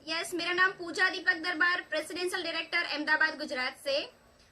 Yes, मेरा नाम पूजा दीपक दरबार, प्रेसिडेंशियल डायरेक्टर अहमदाबाद गुजरात से।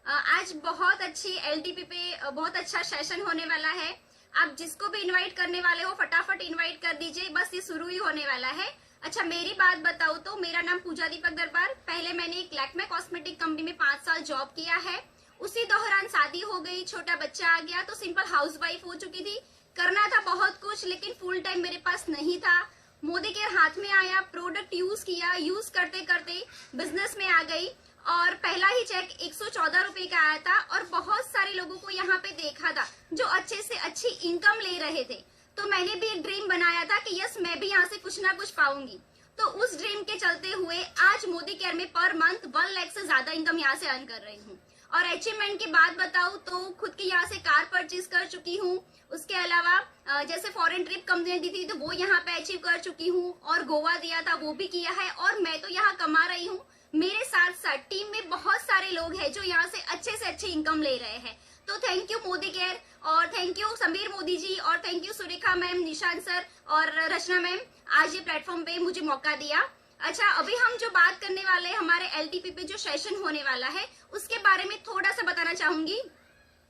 आज बहुत अच्छी एलटीपी पे बहुत अच्छा सेशन होने वाला है। आप जिसको भी इनवाइट करने वाले हो फटाफट इनवाइट कर दीजिए, बस ये शुरू ही होने वाला है। अच्छा, मेरी बात बताऊं तो मेरा नाम पूजा दीपक दरबार। पहले मैंने एक लैक्मे कॉस्मेटिक कंपनी में 5 साल जॉब किया है। उसी दौरान शादी हो गई, छोटा बच्चा आ गया तो सिंपल हाउसवाइफ हो चुकी थी। करना था बहुत कुछ लेकिन फुल टाइम मेरे पास नहीं था। मोदी केयर हाथ में आया, प्रोडक्ट यूज किया, यूज करते करते बिजनेस में आ गई और पहला ही चेक 114 रुपए का आया था और बहुत सारे लोगों को यहाँ पे देखा था जो अच्छे से अच्छी इनकम ले रहे थे। तो मैंने भी एक ड्रीम बनाया था कि यस, मैं भी यहाँ से कुछ ना कुछ पाऊंगी। तो उस ड्रीम के चलते हुए आज मोदी केयर में पर मंथ 1 लाख से ज्यादा इनकम यहाँ से अर्न कर रही हूँ। और अचीवमेंट की बात बताऊं तो खुद की यहाँ से कार परचेज कर चुकी हूँ। उसके अलावा जैसे फॉरेन ट्रिप कंपनी दी थी तो वो यहाँ पे अचीव कर चुकी हूँ और गोवा दिया था वो भी किया है और मैं तो यहाँ कमा रही हूँ। मेरे साथ साथ टीम में बहुत सारे लोग हैं जो यहाँ से अच्छी इनकम ले रहे हैं। तो थैंक यू मोदी केयर और थैंक यू समीर मोदी जी और thank you Surekha ma'am, Nishant sir और रचना मैम, आज ये प्लेटफॉर्म पे मुझे मौका दिया। अच्छा, अभी हम जो बात करने वाले हैं हमारे एलटीपी पे जो सेशन होने वाला है उसके बारे में थोड़ा सा बताना चाहूंगी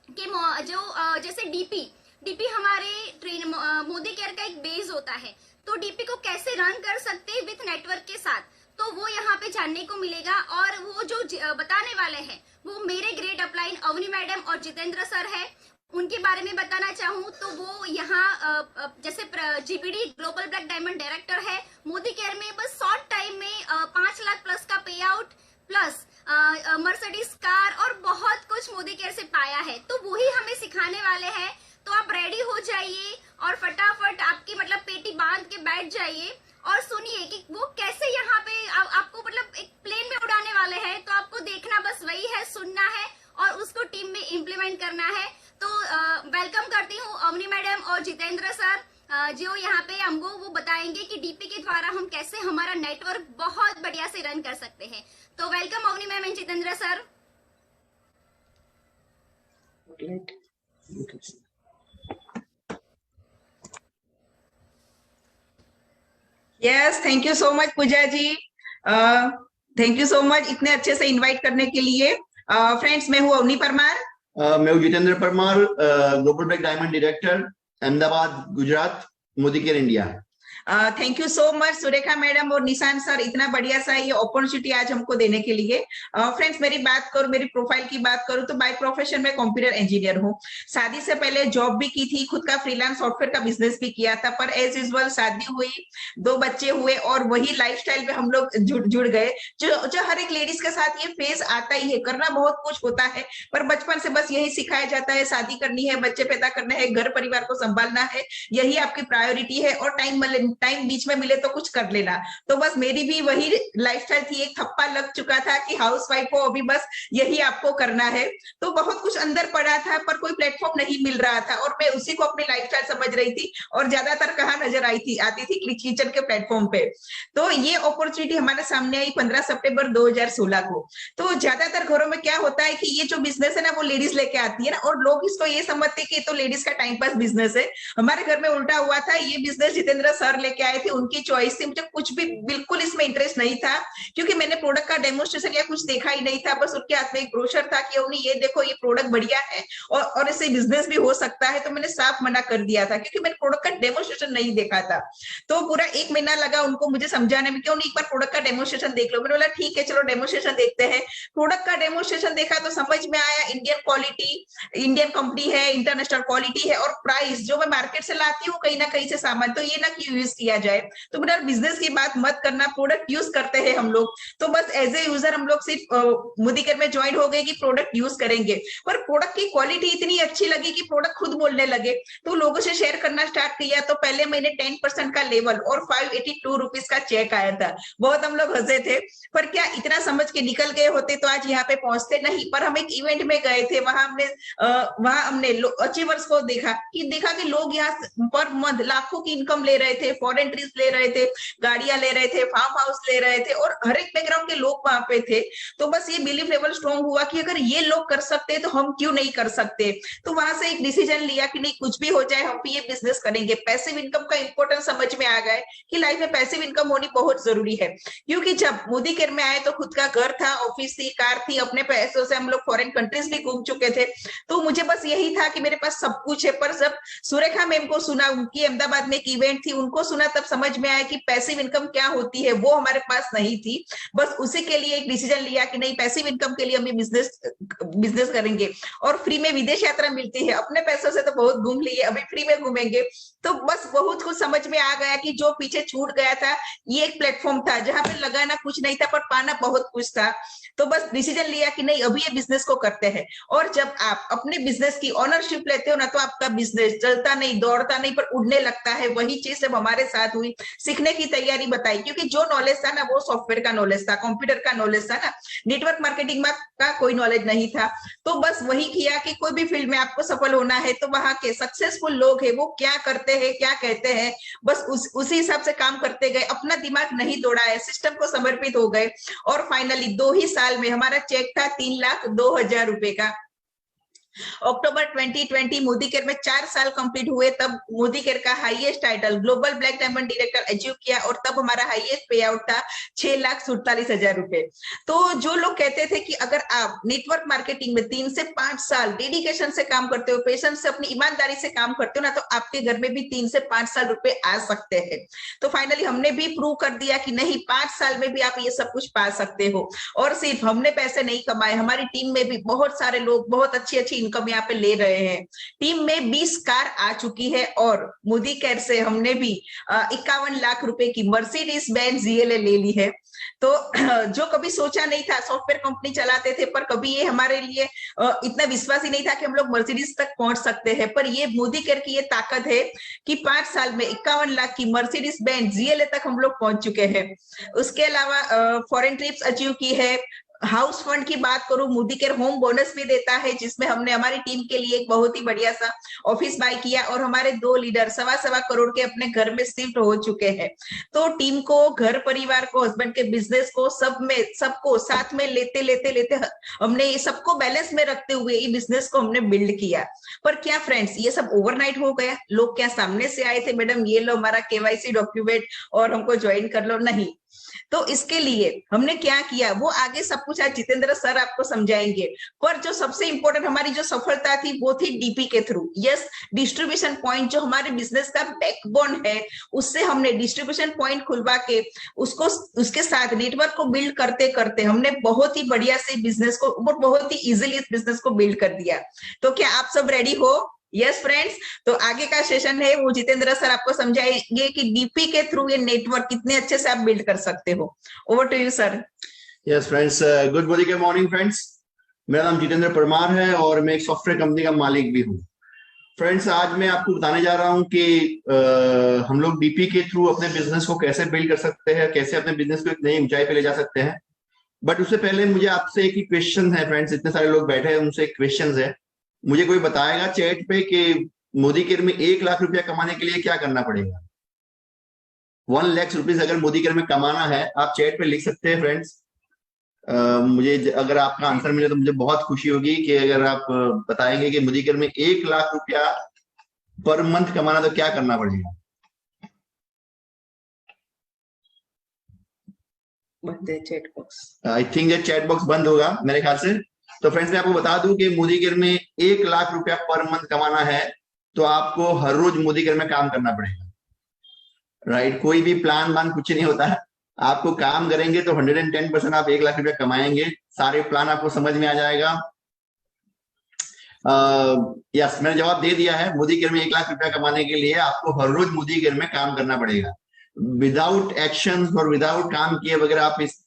कि जो जैसे डीपी हमारे मोदी केयर का एक बेस होता है। तो डीपी को कैसे रन कर सकते हैं विथ नेटवर्क के साथ, तो वो यहाँ पे जानने को मिलेगा। और वो जो बताने वाले हैं वो मेरे ग्रेट अपलाइन अवनी मैडम और जितेंद्र सर है। उनके बारे में बताना चाहूँ तो वो यहाँ जैसे GPD global black diamond director है मोदी केयर में। बस शॉर्ट टाइम में 5 लाख प्लस का पे आउट प्लस मर्सिडीज कार और बहुत कुछ मोदी केयर से पाया है। तो वही हमें सिखाने वाले हैं। तो आप रेडी हो जाइए और फटाफट आपकी मतलब पेटी बांध के बैठ जाइए और सुनिए कि वो कैसे यहाँ पे आपको मतलब एक प्लेन में उड़ाने वाले हैं। तो आपको देखना बस वही है, सुनना है और उसको टीम में इम्प्लीमेंट करना है। तो वेलकम करती हूँ अवनी मैडम और जितेंद्र सर जो यहाँ पे हमको वो बताएंगे कि डीपी के द्वारा हम कैसे हमारा नेटवर्क बहुत बढ़िया से रन कर सकते हैं। तो welcome Avani ma'am and Jitendra sir. Yes, thank you so much Pooja ji. Thank you so much इतने अच्छे से इनवाइट करने के लिए। फ्रेंड्स, मैं हूँ अवनी परमार। मैं हूँ Jitendra Parmar, global black diamond director, Ahmedabad Gujarat, Modi care India. Thank you so much Surekha madam और निशांत सर, इतना बढ़िया सा ये अपॉर्चुनिटी आज हमको देने के लिए। फ्रेंड्स, मेरी बात करूं, मेरी प्रोफाइल की बात करूं तो बाय प्रोफेशन में कंप्यूटर इंजीनियर हूं। शादी से पहले जॉब भी की थी, खुद का फ्रीलांस सॉफ्टवेयर का बिजनेस भी किया था, पर एज यूजुअल शादी हुई, 2 बच्चे हुए और वही लाइफस्टाइल में हम लोग जुड़ गए। जो हर एक लेडीज के साथ ये फेज आता ही है, करना बहुत कुछ होता है पर बचपन से बस यही सिखाया जाता है, शादी करनी है, बच्चे पैदा करने हैं, घर परिवार को संभालना है, यही आपकी प्रायोरिटी है और टाइम बीच में मिले तो कुछ कर लेना। तो बस मेरी भी वही लाइफस्टाइल थी, एक थप्पा लग चुका था कि हाउसवाइफ हो, अभी बस यही आपको करना है। तो बहुत कुछ अंदर पड़ा था पर कोई प्लेटफॉर्म नहीं मिल रहा था और मैं उसी को अपनी लाइफस्टाइल समझ रही थी और ज्यादातर कहाँ नजर आती थी किचन के प्लेटफॉर्म पे। तो ये अपॉर्चुनिटी हमारे सामने आई 15 सितंबर 2016 को। तो ज्यादातर घरों में क्या होता है कि ये जो बिजनेस है ना वो लेडीज लेके आती है ना, और लोग इसको ये समझते कि तो लेडीज का टाइम पास बिजनेस है। हमारे घर में उल्टा हुआ था, ये बिजनेस जितेंद्र सर लेके आए थे, उनकी चॉइस थी। मुझे कुछ भी बिल्कुल इसमें इंटरेस्ट नहीं था क्योंकि मैंने प्रोडक्ट का डेमोस्ट्रेशन या कुछ देखा ही नहीं था। बस उनके हाथ में एक ब्रोशर था कि उन्हें ये देखो ये प्रोडक्ट बढ़िया है और इससे बिजनेस भी हो सकता है। तो मैंने साफ मना कर दिया था क्योंकि मैंने प्रोडक्ट का डेमोस्ट्रेशन नहीं देखा था। तो पूरा 1 महीना लगा उनको मुझे समझाने में, क्यों नहीं एक बार प्रोडक्ट का डेमोस्ट्रेशन देख लो। मैंने बोला ठीक है चलो डेमोस्ट्रेशन देखते हैं। प्रोडक्ट का डेमोस्ट्रेशन देखा तो समझ में आया इंडियन क्वालिटी, इंडियन कंपनी है, इंटरनेशनल क्वालिटी है और प्राइस जो मैं मार्केट से लाती हूँ कहीं ना कहीं से सामान, तो ये ना कि यूज किया जाए। तो मेरा बिजनेस की बात मत करना, प्रोडक्ट यूज करते हैं हम लोग। तो बस एज ए यूजर हम लोग सिर्फ मोदी केयर में ज्वाइन हो गए कि प्रोडक्ट यूज करेंगे, पर प्रोडक्ट की क्वालिटी इतनी अच्छी लगी कि प्रोडक्ट खुद बोलने लगे। तो लोगों से शेयर करना स्टार्ट किया। तो पहले महीने 10% का लेवल और 582 रुपीज का चेक आया था। बहुत हम लोग हंसे थे, पर क्या इतना समझ के निकल गए होते तो आज यहाँ पे पहुंचते नहीं। पर हम एक इवेंट में गए थे, वहां हमने अचीवर्स को देखा कि लोग यहाँ पर मंथ लाखों की इनकम ले रहे थे फॉरेन ट्रिप्स ले रहे थे, गाड़ियां ले रहे थे, फार्म हाउस ले रहे थे, और हर एक बैकग्राउंड के लोग वहां पे थे। तो बस ये बिलीफ लेवल स्ट्रॉन्ग हुआ कि अगर ये लोग कर सकते हैं तो हम क्यों नहीं कर सकते। तो वहां से एक डिसीजन लिया कि नहीं, कुछ भी हो जाए हम भी ये बिजनेस करेंगे। पैसिव इनकम का इंपॉर्टेंस समझ में आ गया कि लाइफ में पैसिव इनकम होनी बहुत जरूरी है। क्योंकि जब मोदी केयर में आए तो खुद का घर था, ऑफिस थी, कार थी, अपने पैसों से हम लोग फॉरेन कंट्रीज भी घूम चुके थे। तो मुझे बस यही था कि मेरे पास सब कुछ है। पर जब सुरेखा मैम को सुना, उनकी अहमदाबाद में एक इवेंट थी, उनको सुना, तब समझ में आया कि पैसिव इनकम क्या होती है, वो हमारे पास नहीं थी। बस उसी के लिए एक डिसीजन लिया कि नहीं, पैसिव इनकम के लिए हम बिजनेस करेंगे। और फ्री में विदेश यात्रा मिलती है, अपने पैसों से तो बहुत घूम लिए, अभी फ्री में घूमेंगे। तो बस बहुत कुछ समझ में आ गया कि जो पीछे छूट गया था, ये एक प्लेटफॉर्म था जहां पे लगाना कुछ नहीं था पर पाना बहुत कुछ था। तो बस डिसीजन लिया कि नहीं, अभी ये बिजनेस को करते हैं। और जब आप अपने बिजनेस की ओनरशिप लेते हो ना, तो आपका बिजनेस चलता नहीं, दौड़ता नहीं, पर उड़ने लगता है। वही चीज जब हमारे साथ हुई, सीखने की तैयारी बताई, क्योंकि जो नॉलेज था ना वो सॉफ्टवेयर का नॉलेज था, कंप्यूटर का नॉलेज था ना, नेटवर्क मार्केटिंग का कोई नॉलेज नहीं था। तो बस वही किया कि कोई भी फील्ड में आपको सफल होना है तो वहां के सक्सेसफुल लोग हैं वो क्या करते हैं, क्या कहते हैं, बस उसी हिसाब से काम करते गए। अपना दिमाग नहीं दौड़ा है, सिस्टम को समर्पित हो गए। और फाइनली 2 ही साल में हमारा चेक था 3,02,000 रुपए का। अक्टूबर 2020 मोदी केयर में 4 साल कंप्लीट हुए, तब मोदी केयर का highest title global black diamond director achieve किया। और तब हमारा हाईएस्ट पे आउट था 6,47,000 रुपए। तो जो लोग कहते थे कि अगर आप नेटवर्क मार्केटिंग में 3 से 5 साल डेडिकेशन से काम करते हो, पेशेंस से, अपनी ईमानदारी से काम करते हो ना, तो आपके घर में भी 3 से 5 साल रुपए आ सकते हैं। तो फाइनली हमने भी प्रूव कर दिया कि नहीं, 5 साल में भी आप ये सब कुछ पा सकते हो। और सिर्फ हमने पैसे नहीं कमाए, हमारी टीम में भी बहुत सारे लोग बहुत अच्छी अच्छी इनकम यहाँ पे ले रहे हैं। टीम में 20 कार आ चुकी है। और मोदी केयर से हमने भी 51 लाख रुपए की मर्सिडीज बेंज GLA ले ली है। तो जो कभी सोचा नहीं था, सॉफ्टवेयर कंपनी चलाते थे पर कभी ये हमारे लिए इतना विश्वास ही नहीं था कि हम लोग मर्सिडीज तक पहुंच सकते हैं। पर ये मोदी केयर की ये ताकत है कि 5 साल में 51 लाख की मर्सिडीज बेंज GLA तक हम लोग पहुंच चुके हैं। उसके अलावा फॉरेन ट्रिप्स अचीव की है। हाउस फंड की बात करूं, मोदी केयर होम बोनस भी देता है, जिसमें हमने हमारी टीम के लिए एक बहुत ही बढ़िया सा ऑफिस बाय किया। और हमारे 2 लीडर 1.25 करोड़ के अपने घर में शिफ्ट हो चुके हैं। तो टीम को, घर परिवार को, हस्बैंड के बिजनेस को, सबको साथ में लेते लेते लेते हमने ये सबको बैलेंस में रखते हुए ये बिजनेस को हमने बिल्ड किया। पर क्या फ्रेंड्स, ये सब ओवरनाइट हो गया? लोग क्या सामने से आए थे, मैडम ये लो हमारा KYC डॉक्यूमेंट और हमको ज्वाइन कर लो? नहीं। तो इसके लिए हमने क्या किया वो आगे सब कुछ आज जितेंद्र सर आपको समझाएंगे। पर जो सबसे इंपॉर्टेंट हमारी जो सफलता थी वो थी DP के थ्रू। यस, डिस्ट्रीब्यूशन पॉइंट जो हमारे बिजनेस का बैकबोन है, उससे हमने डिस्ट्रीब्यूशन पॉइंट खुलवा के उसको, उसके साथ नेटवर्क को बिल्ड करते करते हमने बहुत ही बढ़िया से बिजनेस को, बहुत ही इजिली इस बिजनेस को बिल्ड कर दिया। तो क्या आप सब रेडी हो? यस फ्रेंड्स, तो आगे का सेशन है वो जितेंद्र सर आपको समझाएंगे कि DP के थ्रू ये नेटवर्क कितने अच्छे से आप बिल्ड कर सकते हो। Over to you sir. Yes friends, good morning friends. मेरा नाम जितेंद्र परमार है और मैं एक सॉफ्टवेयर कंपनी का मालिक भी हूँ। फ्रेंड्स, आज मैं आपको बताने जा रहा हूँ कि हम लोग DP के थ्रू अपने बिजनेस को कैसे बिल्ड कर सकते हैं, कैसे अपने बिजनेस को एक नई ऊंचाई पे ले जा सकते हैं। बट उससे पहले मुझे आपसे एक ही क्वेश्चन है फ्रेंड्स, इतने सारे लोग बैठे हैं, उनसे एक क्वेश्चन है। मुझे कोई बताएगा चैट पे कि मोदी केयर में 1 लाख रुपया कमाने के लिए क्या करना पड़ेगा? 1 लाख रुपीज अगर मोदी केयर में कमाना है, आप चैट पे लिख सकते हैं फ्रेंड्स। मुझे अगर आपका आंसर मिले तो मुझे बहुत खुशी होगी कि अगर आप बताएंगे कि मोदी केयर में 1 लाख रुपया पर मंथ कमाना तो क्या करना पड़ेगा। बंद है चैट बॉक्स। आई थिंक ये चैट बॉक्स बंद होगा मेरे ख्याल से। तो फ्रेंड्स, मैं आपको बता दूं कि मोदी केयर में 1 लाख रुपया पर मंथ कमाना है तो आपको हर रोज मोदी केयर में काम करना पड़ेगा। राइट, कोई भी प्लान कुछ नहीं होता है। आपको काम करेंगे तो 110% आप 1 लाख रुपया कमाएंगे। सारे प्लान आपको समझ में आ जाएगा। यस, मैंने जवाब दे दिया है। मोदी केयर में 1 लाख रुपया कमाने के लिए आपको हर रोज मोदी केयर में काम करना पड़ेगा। विदाउट एक्शन और विदाउट काम किए वगैरह आप इस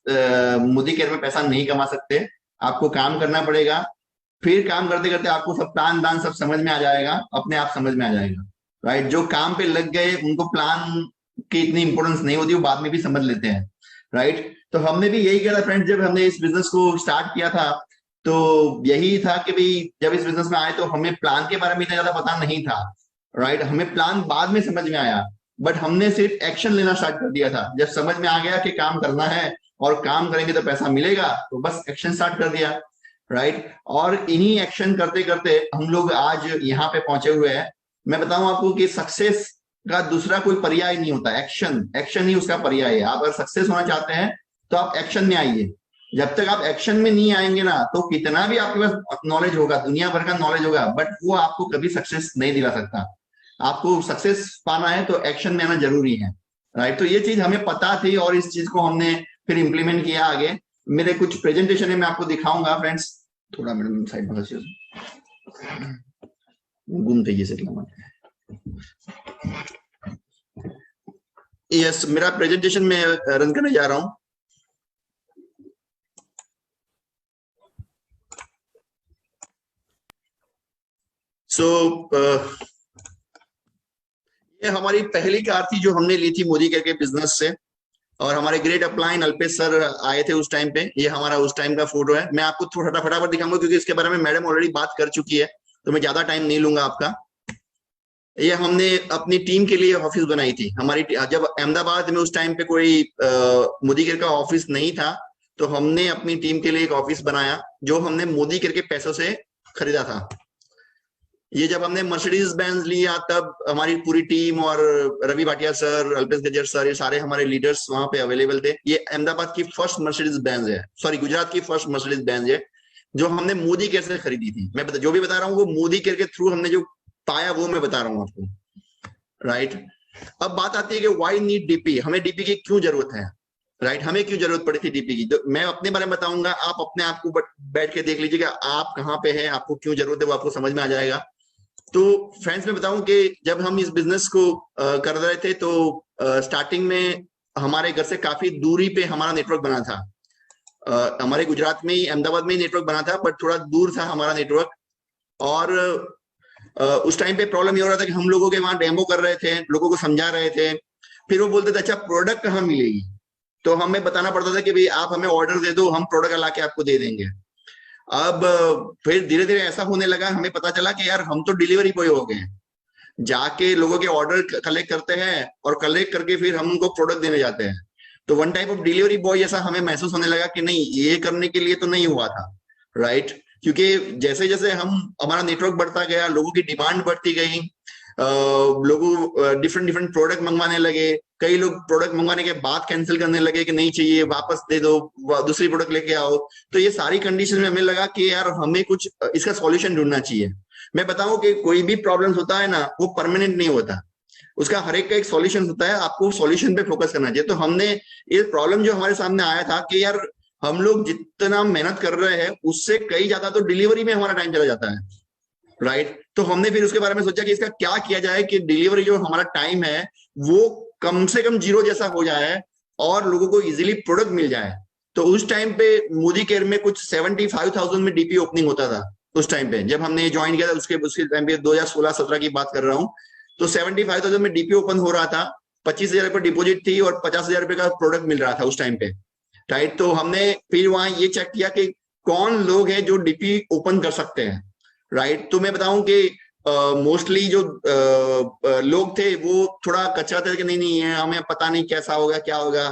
मोदी केयर में पैसा नहीं कमा सकते। आपको काम करना पड़ेगा। फिर काम करते करते आपको सब प्लान दान सब समझ में आ जाएगा, अपने आप समझ में आ जाएगा। राइट, जो काम पे लग गए उनको प्लान की इतनी इंपॉर्टेंस नहीं होती, वो बाद में भी समझ लेते हैं। राइट, तो हमने भी यही किया था फ्रेंड्स। जब हमने इस बिजनेस को स्टार्ट किया था तो यही था कि भाई जब इस बिजनेस में आए तो हमें प्लान के बारे में इतना ज्यादा पता नहीं था। राइट, हमें प्लान बाद में समझ में आया। बट हमने सिर्फ एक्शन लेना स्टार्ट कर दिया था। जब समझ में आ गया कि काम करना है और काम करेंगे तो पैसा मिलेगा, तो बस एक्शन स्टार्ट कर दिया, राइट। और इन्हीं एक्शन करते करते हम लोग आज यहाँ पे पहुंचे हुए हैं। मैं बताऊं आपको कि सक्सेस का दूसरा कोई पर्याय नहीं होता, एक्शन ही उसका पर्याय है। आप अगर सक्सेस होना चाहते हैं तो आप एक्शन में आइए। जब तक आप एक्शन में नहीं आएंगे ना, तो कितना भी आपके पास नॉलेज होगा, दुनिया भर का नॉलेज होगा, बट वो आपको कभी सक्सेस नहीं दिला सकता। आपको सक्सेस पाना है तो एक्शन में आना जरूरी है, राइट। तो ये चीज हमें पता थी और इस चीज को हमने फिर इंप्लीमेंट किया आगे। मेरे कुछ प्रेजेंटेशन है, मैं आपको दिखाऊंगा फ्रेंड्स। थोड़ा मैडम साइड में गुम थे जैसे यस, मेरा प्रेजेंटेशन में रन करने जा रहा हूं। ये हमारी पहली कार थी जो हमने ली थी मोदी केयर के बिजनेस से, और हमारे ग्रेट अपलाइन अल्पेश सर आए थे उस टाइम पे। ये हमारा उस टाइम का फोटो है। मैं आपको थोड़ा फटाफट दिखाऊंगा क्योंकि इसके बारे में मैडम ऑलरेडी बात कर चुकी है, तो मैं ज्यादा टाइम नहीं लूंगा आपका। ये हमने अपनी टीम के लिए ऑफिस बनाई थी हमारी। जब अहमदाबाद में उस टाइम पे कोई मोदी केयर का ऑफिस नहीं था, तो हमने अपनी टीम के लिए एक ऑफिस बनाया जो हमने मोदी केयर के पैसों से खरीदा था। ये जब हमने मर्सिडीज बेंज लिया, तब हमारी पूरी टीम और रवि भाटिया सर, अल्पेश गजर सर, ये सारे हमारे लीडर्स वहां पे अवेलेबल थे। ये अहमदाबाद की फर्स्ट मर्सिडीज बेंज है, सॉरी गुजरात की फर्स्ट मर्सिडीज बेंज है, जो हमने मोदी केयर से खरीदी थी। मैं जो भी बता रहा हूँ वो मोदी केयर के थ्रू हमने जो पाया वो मैं बता रहा हूँ आपको, राइट। अब बात आती है कि व्हाई नीड डीपी, हमें डीपी की क्यों जरूरत है, राइट। हमें क्यों जरूरत पड़ी थी डीपी की, तो मैं अपने बारे में बताऊंगा। आप अपने आप को बैठ के देख लीजिएगा आप कहाँ पे है, आपको क्यों जरूरत है, वो आपको समझ में आ जाएगा। तो फ्रेंड्स, मैं बताऊं कि जब हम इस बिजनेस को कर रहे थे, तो स्टार्टिंग में हमारे घर से काफी दूरी पे हमारा नेटवर्क बना था। हमारे गुजरात में ही, अहमदाबाद में ही नेटवर्क बना था, बट थोड़ा दूर था हमारा नेटवर्क। और उस टाइम पे प्रॉब्लम ये हो रहा था कि हम लोगों के वहां डेमो कर रहे थे, लोगों को समझा रहे थे, फिर वो बोलते थे अच्छा प्रोडक्ट कहाँ मिलेगी, तो हमें बताना पड़ता था कि भाई आप हमें ऑर्डर दे दो, हम प्रोडक्ट ला के आपको दे देंगे। अब फिर धीरे धीरे ऐसा होने लगा, हमें पता चला कि यार हम तो डिलीवरी बॉय हो गए, जाके लोगों के ऑर्डर कलेक्ट करते हैं और कलेक्ट करके फिर हम उनको प्रोडक्ट देने जाते हैं। तो one type of delivery boy ऐसा हमें महसूस होने लगा कि नहीं, ये करने के लिए तो नहीं हुआ था, राइट। क्योंकि जैसे जैसे हमारा नेटवर्क बढ़ता गया, लोगों की डिमांड बढ़ती गई, लोगों डिफरेंट प्रोडक्ट मंगवाने लगे। कई लोग प्रोडक्ट मंगवाने के बाद कैंसिल करने लगे कि नहीं चाहिए, वापस दे दो, दूसरी प्रोडक्ट लेके आओ। तो ये सारी कंडीशन में हमें लगा कि यार हमें कुछ इसका सॉल्यूशन ढूंढना चाहिए। मैं बताऊं कि कोई भी प्रॉब्लम होता है ना, वो परमानेंट नहीं होता, उसका हर एक का एक सॉल्यूशन होता है, आपको सॉल्यूशन पे फोकस करना चाहिए। तो हमने ये प्रॉब्लम जो हमारे सामने आया था कि यार हम लोग जितना मेहनत कर रहे हैं उससे कई ज्यादा तो डिलीवरी में हमारा टाइम चला जाता है, राइट। तो हमने फिर उसके बारे में सोचा कि इसका क्या किया जाए कि डिलीवरी जो हमारा टाइम है वो कम से कम जीरो जैसा हो जाए और लोगों को इजीली प्रोडक्ट मिल जाए। तो उस टाइम पे मोदी केयर में कुछ 75,000 में डीपी ओपनिंग होता था उस टाइम पे, जब हमने ज्वाइन किया था। उसके टाइम पे 2016-17 की बात कर रहा हूँ। तो 75,000 में डीपी ओपन हो रहा था, 25,000 रुपये डिपोजिट थी और 50,000 रुपये का प्रोडक्ट मिल रहा था उस टाइम पे, राइट। तो हमने फिर वहां ये चेक किया कि कौन लोग हैं जो डीपी ओपन कर सकते हैं, राइट। तो मैं बताऊं कि मोस्टली जो लोग थे वो थोड़ा कच्चा थे कि नहीं है, हमें पता नहीं कैसा होगा क्या होगा।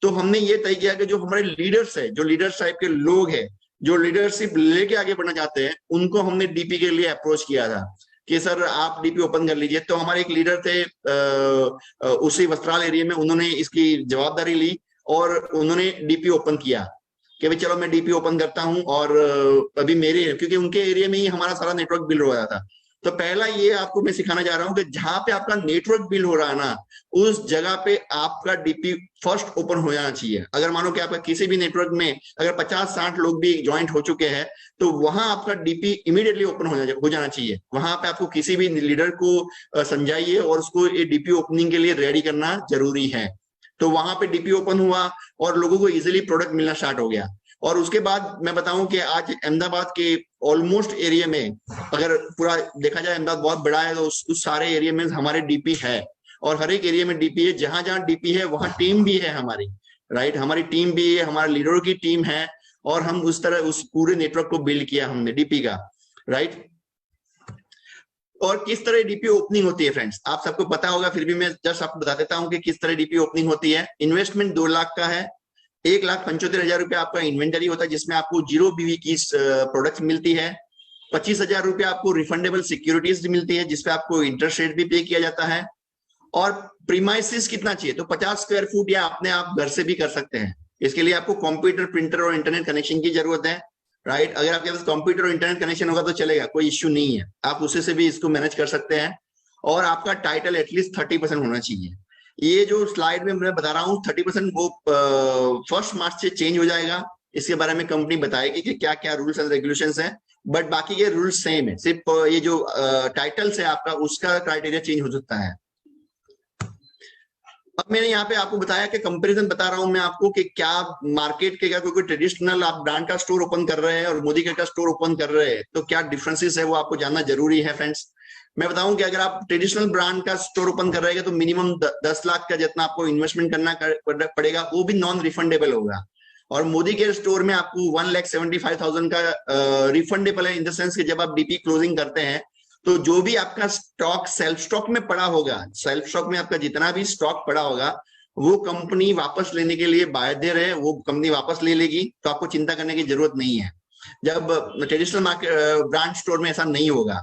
तो हमने ये तय किया कि जो हमारे लीडर्स है, जो लीडर्स टाइप के लोग हैं, जो लीडरशिप लेके आगे बढ़ना चाहते हैं, उनको हमने डीपी के लिए अप्रोच किया था कि सर आप डीपी ओपन कर लीजिए। तो हमारे एक लीडर थे उसी वस्त्राल एरिया में, उन्होंने इसकी जवाबदारी ली और उन्होंने डीपी ओपन किया कि भाई चलो मैं डीपी ओपन करता हूं। और अभी मेरे, क्योंकि उनके एरिया में ही हमारा सारा नेटवर्क बिल्ड हो रहा था। तो पहला ये आपको मैं सिखाना चाह रहा हूं कि जहां पे आपका नेटवर्क बिल्ड हो रहा है ना, उस जगह पे आपका डीपी फर्स्ट ओपन हो जाना चाहिए। अगर मानो कि आपका किसी भी नेटवर्क में अगर 50-60 लोग भी ज्वाइंट हो चुके हैं, तो वहां आपका डीपी इमीडिएटली ओपन हो जाना चाहिए। वहां पे आपको किसी भी लीडर को समझाइए और उसको ये डीपी ओपनिंग के लिए रेडी करना जरूरी है। तो वहां पे डीपी ओपन हुआ और लोगों को इजीली प्रोडक्ट मिलना स्टार्ट हो गया। और उसके बाद मैं बताऊं कि आज अहमदाबाद के ऑलमोस्ट एरिया में, अगर पूरा देखा जाए अहमदाबाद बहुत बड़ा है, तो उस सारे एरिया में हमारे डीपी है। और हर एक एरिया में डीपी है, जहां जहां डीपी है वहां टीम भी है हमारी, राइट। हमारी टीम भी है, हमारे लीडरों की टीम है, और हम उस तरह उस पूरे नेटवर्क को बिल्ड किया हमने डीपी का, राइट। और किस तरह डीपी ओपनिंग होती है फ्रेंड्स, आप सबको पता होगा, फिर भी मैं जस्ट आपको बता देता हूं कि किस तरह डीपी ओपनिंग होती है। इन्वेस्टमेंट 2 लाख का है, 1,75,000 रुपया आपका इन्वेंटरी होता है जिसमें आपको 0 BV की प्रोडक्ट्स मिलती है। 25,000 रुपया आपको रिफंडेबल सिक्योरिटीज मिलती है जिसपे आपको इंटरेस्ट रेट भी पे किया जाता है। और प्रीमाइसिस कितना चाहिए, तो 50 स्क्वायर फुट या अपने आप घर से भी कर सकते हैं। इसके लिए आपको कंप्यूटर, प्रिंटर और इंटरनेट कनेक्शन की जरूरत है, राइट। अगर आपके पास कंप्यूटर और इंटरनेट कनेक्शन होगा तो चलेगा, कोई इश्यू नहीं है, आप उसे से भी इसको मैनेज कर सकते हैं। और आपका टाइटल एटलीस्ट 30% होना चाहिए। ये जो स्लाइड में मैं बता रहा हूँ 30% वो 1 मार्च से चेंज हो जाएगा, इसके बारे में कंपनी बताएगी कि क्या क्या रूल्स एंड रेगुलेशंस हैं, बट बाकी के रूल्स सेम है, सिर्फ ये जो टाइटल्स है आपका उसका क्राइटेरिया चेंज हो सकता है। अब मैंने यहाँ पे आपको बताया कि कंपैरिजन बता रहा हूं मैं आपको कि क्या मार्केट के, क्या कोई ट्रेडिशनल आप ब्रांड का स्टोर ओपन कर रहे हैं और मोदी केयर का स्टोर ओपन कर रहे हैं तो क्या डिफरेंसेस है वो आपको जानना जरूरी है फ्रेंड्स। मैं बताऊं कि अगर आप ट्रेडिशनल ब्रांड का स्टोर ओपन कर रहे हैं तो मिनिमम 10 लाख का जितना आपको इन्वेस्टमेंट करना पड़ेगा वो भी नॉन रिफंडेबल होगा। और मोदी केयर स्टोर में आपको 1,75,000 का रिफंडेबल है, इन द सेंस कि जब आप डीपी क्लोजिंग करते हैं तो जो भी आपका स्टॉक सेल्फ स्टॉक में पड़ा होगा, सेल्फ स्टॉक में आपका जितना भी स्टॉक पड़ा होगा वो कंपनी वापस लेने के लिए बाध्य है, वो कंपनी वापस ले लेगी, तो आपको चिंता करने की जरूरत नहीं है। जब ट्रेडिशनल मार्केट ब्रांड स्टोर में ऐसा नहीं होगा।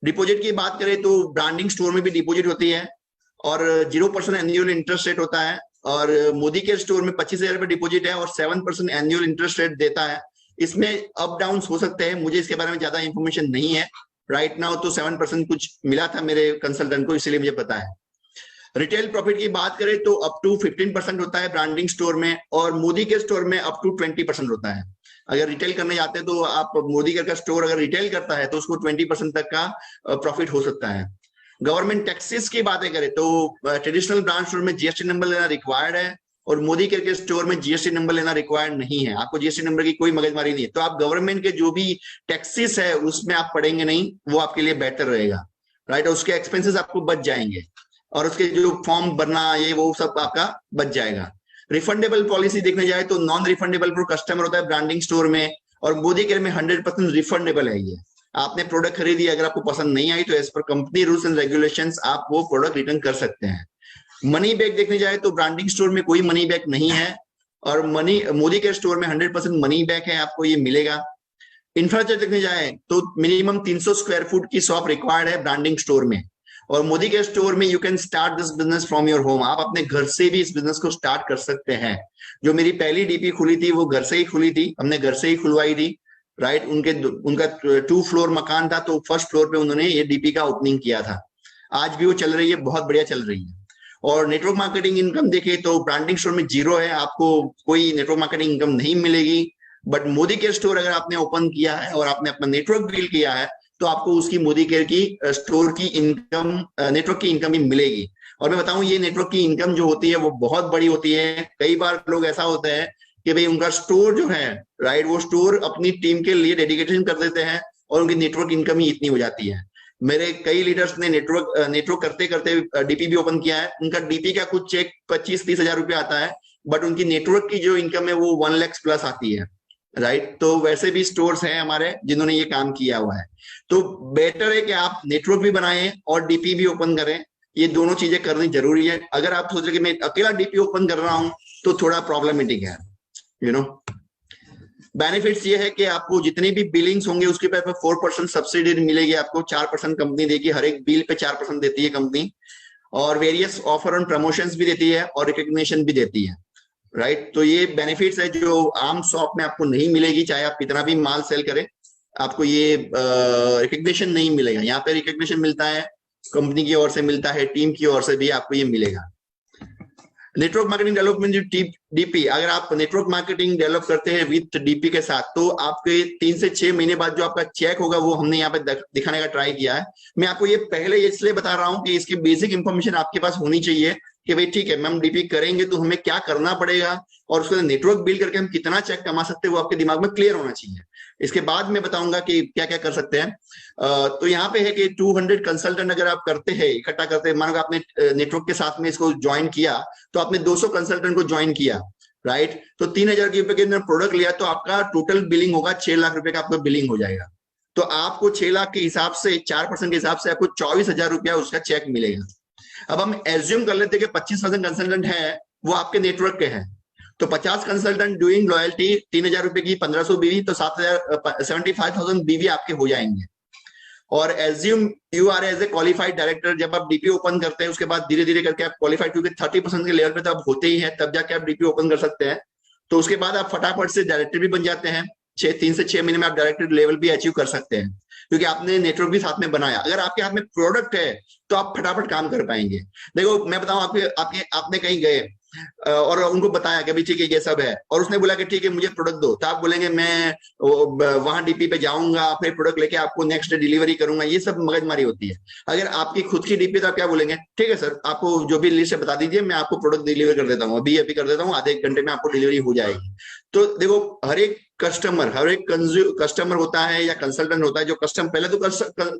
डिपॉजिट की बात करें तो ब्रांडिंग स्टोर में भी डिपॉजिट होती है और 0% एनुअल इंटरेस्ट रेट होता है। और मोदी केयर स्टोर में 25,000 रुपए डिपॉजिट है और 7% एनुअल इंटरेस्ट रेट देता है। इसमें अप डाउन हो सकते हैं, मुझे इसके बारे में ज्यादा इंफॉर्मेशन नहीं है राइट नाउ, तो 7% कुछ मिला था मेरे कंसल्टेंट को, इसलिए मुझे पता है। रिटेल प्रॉफिट की बात करें तो अप टू 15% होता है ब्रांडिंग स्टोर में, और मोदी केयर स्टोर में अप टू 20% होता है। अगर रिटेल करने जाते हैं तो आप मोदी केयर का स्टोर अगर रिटेल करता है तो उसको 20% तक का प्रॉफिट हो सकता है। गवर्नमेंट टैक्सेस की बातें करें तो ट्रेडिशनल ब्रांड स्टोर में जीएसटी नंबर लेना रिक्वायर्ड है और मोदी केयर के स्टोर में जीएसटी नंबर लेना रिक्वायर्ड नहीं है। आपको जीएसटी नंबर की कोई मगजमारी नहीं है, तो आप गवर्नमेंट के जो भी टैक्सेस है उसमें आप पड़ेंगे नहीं, वो आपके लिए बेहतर रहेगा राइट। और उसके एक्सपेंसेस आपको बच जाएंगे और उसके जो फॉर्म भरना ये वो सब आपका बच जाएगा। रिफंडेबल पॉलिसी देखने जाए तो नॉन रिफंडेबल फॉर कस्टमर होता है ब्रांडिंग स्टोर में, और मोदी केयर में 100% रिफंडेबल है। ये आपने प्रोडक्ट खरीदी, अगर आपको पसंद नहीं आई तो as per company rules and regulations आप वो प्रोडक्ट रिटर्न कर सकते हैं। मनी बैक देखने जाए तो ब्रांडिंग स्टोर में कोई मनी बैक नहीं है और मोदी केयर स्टोर में 100% मनी बैक है, आपको ये मिलेगा। इंफ्रास्ट्रक्चर देखने जाए तो मिनिमम 300 स्क्वायर फुट की शॉप रिक्वायर्ड है ब्रांडिंग स्टोर में, और मोदी केयर स्टोर में you can start this business from your home. आप अपने घर से भी इस बिजनेस को स्टार्ट कर सकते हैं। जो मेरी पहली डीपी खुली थी वो घर से ही खुली थी, हमने घर से ही खुलवाई थी राइट। उनका 2 फ्लोर मकान था, तो फर्स्ट फ्लोर पे उन्होंने ये डीपी का ओपनिंग किया था। आज भी वो चल रही है, बहुत बढ़िया चल रही है। और नेटवर्क मार्केटिंग इनकम देखें तो ब्रांडिंग स्टोर में 0 है, आपको कोई नेटवर्क मार्केटिंग इनकम नहीं मिलेगी। बट मोदी केयर स्टोर अगर आपने ओपन किया है और आपने अपना नेटवर्क बिल्ड किया है तो आपको उसकी मोदी केयर की स्टोर की इनकम, नेटवर्क की इनकम ही मिलेगी। और मैं बताऊं ये नेटवर्क की इनकम जो होती है वो बहुत बड़ी होती है। कई बार लोग ऐसा होता है कि भाई उनका स्टोर जो है राइट, वो स्टोर अपनी टीम के लिए डेडिकेशन कर देते हैं और उनकी नेटवर्क इनकम ही इतनी हो जाती है। मेरे कई लीडर्स ने नेटवर्क करते करते डीपी भी ओपन किया है, उनका डीपी का कुछ चेक 25-30 हजार रुपया आता है, बट उनकी नेटवर्क की जो इनकम है वो 1 लाख प्लस आती है राइट। तो वैसे भी स्टोर्स हैं हमारे जिन्होंने ये काम किया हुआ है। तो बेटर है कि आप नेटवर्क भी बनाएं और डीपी भी ओपन करें, ये दोनों चीजें करनी जरूरी है। अगर आप सोच रहे कि मैं अकेला डीपी ओपन कर रहा हूं तो थोड़ा प्रॉब्लमेटिक है यू नो। बेनिफिट्स ये है कि आपको जितनी भी बिलिंग्स होंगे उसके पे 4% सब्सिडी मिलेगी, आपको 4% कंपनी देगी, हर एक बिल पे 4% देती है कंपनी, और वेरियस ऑफर और प्रमोशंस भी देती है और रिकग्निशन भी देती है राइट। तो ये बेनिफिट्स है जो आम शॉप में आपको नहीं मिलेगी, चाहे आप कितना भी माल सेल करें आपको ये रिकग्निशन नहीं मिलेगा। यहाँ पे रिकग्निशन मिलता है, कंपनी की ओर से मिलता है, टीम की ओर से भी आपको ये मिलेगा। नेटवर्क मार्केटिंग डेवलपमेंट डीपी, अगर आप नेटवर्क मार्केटिंग डेवलप करते हैं विद डीपी के साथ तो आपके 3 से 6 महीने बाद जो आपका चेक होगा वो हमने यहाँ पे दिखाने का ट्राई किया है। मैं आपको ये पहले इसलिए बता रहा हूँ कि इसकी बेसिक इंफॉर्मेशन आपके पास होनी चाहिए कि भाई ठीक है मैम डीपी करेंगे तो हमें क्या करना पड़ेगा और उसके बाद नेटवर्क बिल्ड करके हम कितना चेक कमा सकते हैं वो आपके दिमाग में क्लियर होना चाहिए। इसके बाद मैं बताऊंगा कि क्या क्या कर सकते हैं। तो यहाँ पे है कि 200 कंसल्टेंट अगर आप करते हैं, इकट्ठा करते हैं, मानो आपने नेटवर्क के साथ में इसको ज्वाइन किया तो आपने 200 कंसल्टेंट को ज्वाइन किया राइट, तो 3,000 रुपए के अंदर प्रोडक्ट लिया तो आपका टोटल बिलिंग होगा 6 लाख रुपए का आपका बिलिंग हो जाएगा तो आपको 6 लाख के हिसाब से 4% के हिसाब से आपको 24,000 रुपया उसका चेक मिलेगा। अब हम एज्यूम कर लेते हैं कि 25% कंसल्टेंट है वो आपके नेटवर्क के हैं, तो 50 कंसल्टेंट डूइंग लॉयल्टी 3,000 रुपए की 1,500 बीवी, तो 75,000 बीवी आपके हो जाएंगे। और assume you are as a qualified director, जब आप डीपी ओपन करते हैं उसके बाद धीरे धीरे करके आप क्वालिफाइड, क्योंकि 30% के लेवल पे तो आप होते ही हैं, तब जाके आप डीपी ओपन कर सकते हैं। तो उसके बाद आप फटाफट से डायरेक्टर भी बन जाते हैं, 3 से 6 महीने में आप डायरेक्टर लेवल भी अचीव कर सकते हैं, क्योंकि आपने नेटवर्क भी साथ में बनाया। अगर आपके हाथ में प्रोडक्ट है तो आप फटाफट काम कर पाएंगे। देखो मैं बताऊं, आपने कहीं गए और उनको बताया कि भाई ठीक है ये सब है, और उसने बोला कि ठीक है मुझे प्रोडक्ट दो, तो आप बोलेंगे मैं वहां डीपी पे जाऊंगा, फिर प्रोडक्ट लेके आपको नेक्स्ट डे डिलीवरी करूंगा, ये सब मगजमारी होती है। अगर आपकी खुद की डीपी तो आप क्या बोलेंगे, ठीक है सर आपको जो भी लिस्ट है बता दीजिए, मैं आपको प्रोडक्ट डिलीवर कर देता हूँ, अभी कर देता हूँ, आधे 1 घंटे में आपको डिलीवरी हो जाएगी। तो देखो हर एक कस्टमर होता है या कंसल्टेंट होता है, जो पहले तो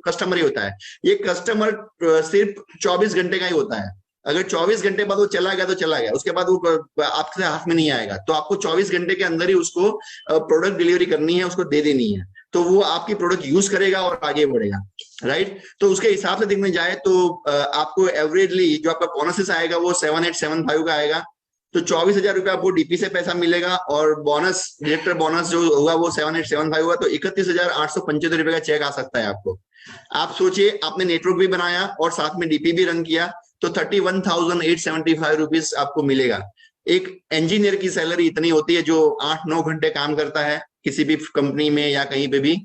कस्टमर ही होता है, ये कस्टमर सिर्फ 24 घंटे का ही होता है। अगर 24 घंटे बाद वो चला गया तो चला गया, उसके बाद वो आपके हाथ में नहीं आएगा। तो आपको 24 घंटे के अंदर ही उसको प्रोडक्ट डिलीवरी करनी है, उसको दे देनी है, तो वो आपकी प्रोडक्ट यूज करेगा और आगे बढ़ेगा, राइट। तो उसके हिसाब से देखने जाए तो आपको एवरेजली जो आपका बोनसेस आएगा वो 7875 का आएगा। तो 24,000 रुपया आपको डीपी से पैसा मिलेगा, और बोनस डायरेक्टर बोनस जो होगा वो 7875 होगा, तो 31,875 रुपए का चेक आ सकता है आपको। आप सोचिए, आपने नेटवर्क भी बनाया और साथ में डीपी भी रन किया, तो 31,875 रुपीज आपको मिलेगा। एक इंजीनियर की सैलरी इतनी होती है जो 8-9 घंटे काम करता है किसी भी कंपनी में या कहीं पे भी,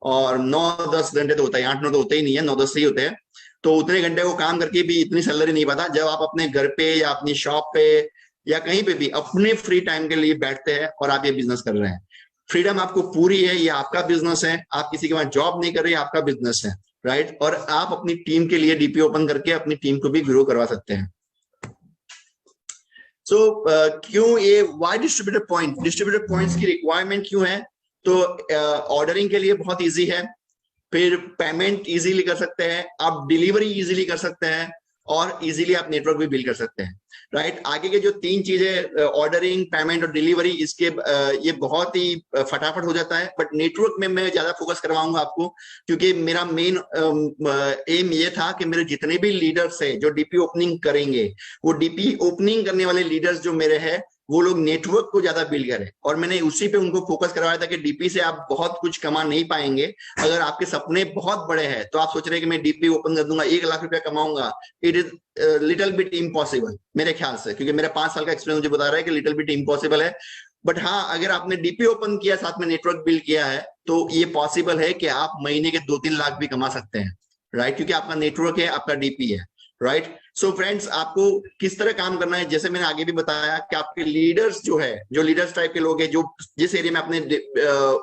और 9-10 घंटे तो होता है, 8-9 तो होते ही नहीं है, 9-10 ही होते हैं। तो उतने घंटे को काम करके भी इतनी सैलरी नहीं पाता। जब आप अपने घर पे या अपनी शॉप पे या कहीं पे भी अपने फ्री टाइम के लिए बैठते हैं और आप ये बिजनेस कर रहे हैं, फ्रीडम आपको पूरी है, ये आपका बिजनेस है, आप किसी के पास जॉब नहीं कर रहे, आपका बिजनेस है, राइट। और आप अपनी टीम के लिए डीपी ओपन करके अपनी टीम को भी ग्रो करवा सकते हैं। सो क्यों ये वाई डिस्ट्रीब्यूटर पॉइंट्स की रिक्वायरमेंट क्यों है? तो ऑर्डरिंग के लिए बहुत इजी है, फिर पेमेंट इजीली कर सकते हैं, आप डिलीवरी इजीली कर सकते हैं, और इजीली आप नेटवर्क भी बिल्ड कर सकते हैं, राइट। आगे के जो 3 चीजें ऑर्डरिंग, पेमेंट और डिलीवरी, इसके ये बहुत ही फटाफट हो जाता है। बट नेटवर्क में मैं ज्यादा फोकस करवाऊंगा आपको, क्योंकि मेरा मेन एम ये था कि मेरे जितने भी लीडर्स हैं जो डीपी ओपनिंग करेंगे, वो डीपी ओपनिंग करने वाले लीडर्स जो मेरे हैं वो लोग नेटवर्क को ज्यादा बिल्ड करें, और मैंने उसी पे उनको फोकस करवाया था कि डीपी से आप बहुत कुछ कमा नहीं पाएंगे। अगर आपके सपने बहुत बड़े हैं तो आप सोच रहे हैं कि मैं डीपी ओपन कर दूंगा 1 लाख रुपया कमाऊंगा, it is little bit impossible मेरे ख्याल से, क्योंकि मेरा 5 साल का एक्सपीरियंस मुझे बता रहा है कि लिटिल बिट इम्पॉसिबल है। बट हाँ, अगर आपने डीपी ओपन किया, साथ में नेटवर्क बिल्ड किया है, तो ये पॉसिबल है कि आप महीने के 2-3 लाख भी कमा सकते हैं, राइट, क्योंकि आपका नेटवर्क है, आपका डीपी है, राइट। सो फ्रेंड्स, आपको किस तरह काम करना है, जैसे मैंने आगे भी बताया कि आपके लीडर्स जो लीडर्स टाइप के लोग हैं, जो जिस एरिया में आपने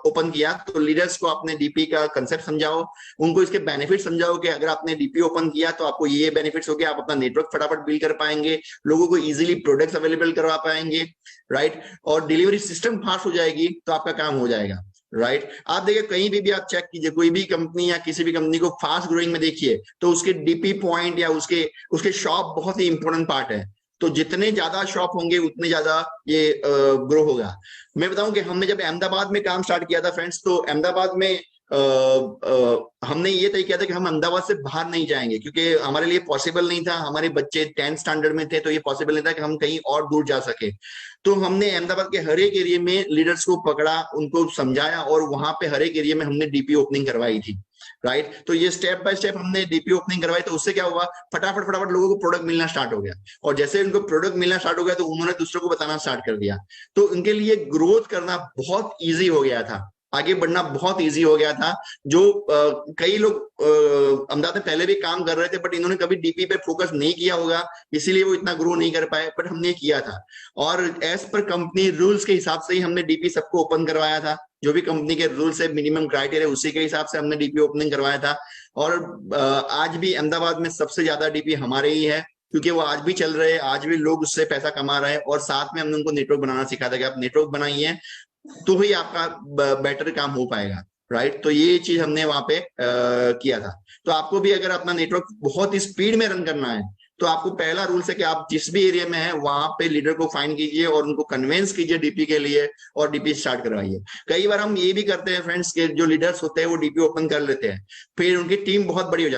ओपन किया, तो लीडर्स को आपने डीपी का कंसेप्ट समझाओ, उनको इसके बेनिफिट समझाओ कि अगर आपने डीपी ओपन किया तो आपको ये बेनिफिट्स हो गए, आप अपना नेटवर्क फटाफट बिल्ड कर पाएंगे, लोगों को इजीली प्रोडक्ट्स अवेलेबल करवा पाएंगे, राइट, और डिलीवरी सिस्टम फास्ट हो जाएगी, तो आपका काम हो जाएगा, राइट। आप देखिए कहीं भी आप चेक कीजिए, कोई भी कंपनी या किसी भी कंपनी को फास्ट ग्रोइंग में देखिए, तो उसके डीपी पॉइंट या उसके शॉप बहुत ही इंपॉर्टेंट पार्ट है। तो जितने ज्यादा शॉप होंगे उतने ज्यादा ये ग्रो होगा। मैं बताऊं कि हमने जब अहमदाबाद में काम स्टार्ट किया था फ्रेंड्स, तो अहमदाबाद में हमने ये तय किया था कि हम अहमदाबाद से बाहर नहीं जाएंगे, क्योंकि हमारे लिए पॉसिबल नहीं था, हमारे बच्चे 10th स्टैंडर्ड में थे, तो ये पॉसिबल नहीं था कि हम कहीं और दूर जा सके। तो हमने अहमदाबाद के हर एक एरिया में लीडर्स को पकड़ा, उनको समझाया, और वहां पे हर एक एरिया में हमने डीपी ओपनिंग करवाई थी, राइट। तो ये स्टेप बाय स्टेप हमने डीपी ओपनिंग करवाई, तो उससे क्या हुआ, फटाफट लोगों को प्रोडक्ट मिलना स्टार्ट हो गया, और जैसे उनको प्रोडक्ट मिलना स्टार्ट हो गया तो उन्होंने दूसरों को बताना स्टार्ट कर दिया। तो उनके लिए ग्रोथ करना बहुत ईजी हो गया था, आगे बढ़ना बहुत इजी हो गया था। जो कई लोग अहमदाबाद में पहले भी काम कर रहे थे, बट इन्होंने कभी डीपी पे फोकस नहीं किया होगा, इसीलिए वो इतना ग्रो नहीं कर पाए, बट हमने किया था, और एज पर कंपनी रूल्स के हिसाब से ही हमने डीपी सबको ओपन करवाया था। जो भी कंपनी के रूल्स है, मिनिमम क्राइटेरिया, उसी के हिसाब से हमने डीपी ओपनिंग करवाया था। और आज भी अहमदाबाद में सबसे ज्यादा डीपी हमारे ही है, क्योंकि वो आज भी चल रहे हैं, आज भी लोग उससे पैसा कमा रहे हैं, और साथ में हमने उनको नेटवर्क बनाना सिखाया था कि आप नेटवर्क बनाइए तो ही आपका बेटर काम हो पाएगा, राइट। तो ये चीज हमने वहां पे किया था। तो आपको भी अगर अपना नेटवर्क बहुत ही स्पीड में रन करना है, तो आपको पहला रूल्स है कि आप जिस भी एरिया में है वहां पे लीडर को फाइंड कीजिए और उनको कन्विंस कीजिए डीपी के लिए और डीपी स्टार्ट करवाइए। कई बार हम ये भी करते हैं फ्रेंड्स के जो लीडर्स होते हैं वो डीपी ओपन कर लेते हैं, फिर उनकी टीम बहुत बड़ी हो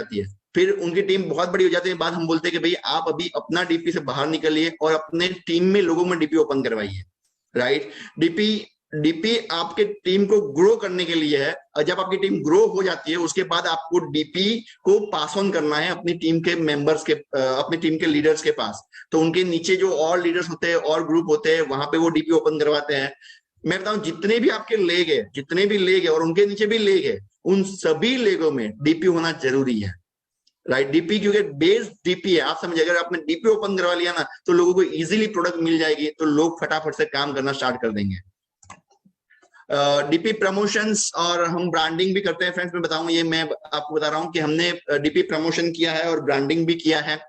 जाती है, बाद हम बोलते हैं कि भाई आप अभी अपना डीपी से बाहर निकलिए और अपने टीम में लोगों में डीपी ओपन करवाइए, राइट। डीपी आपके टीम को ग्रो करने के लिए है, और जब आपकी टीम ग्रो हो जाती है उसके बाद आपको डीपी को पास ऑन करना है अपनी टीम के मेंबर्स के, अपनी टीम के लीडर्स के पास। तो उनके नीचे जो और लीडर्स होते हैं और ग्रुप होते हैं वहां पे वो डीपी ओपन करवाते हैं। मैं बताऊं जितने भी आपके लेग है और उनके नीचे भी लेग है, उन सभी लेगों में डीपी होना जरूरी है, राइट। डीपी क्योंकि बेस डीपी है, आप समझिए अगर आपने डीपी ओपन करवा लिया ना तो लोगों को इजीली प्रोडक्ट मिल जाएगी, तो लोग फटाफट से काम करना स्टार्ट कर देंगे। डीपी प्रमोशंस और हम ब्रांडिंग भी करते हैं फ्रेंड्स। मैं बताऊं, ये मैं आपको बता रहा हूं कि हमने डीपी प्रमोशन किया है और ब्रांडिंग भी किया है।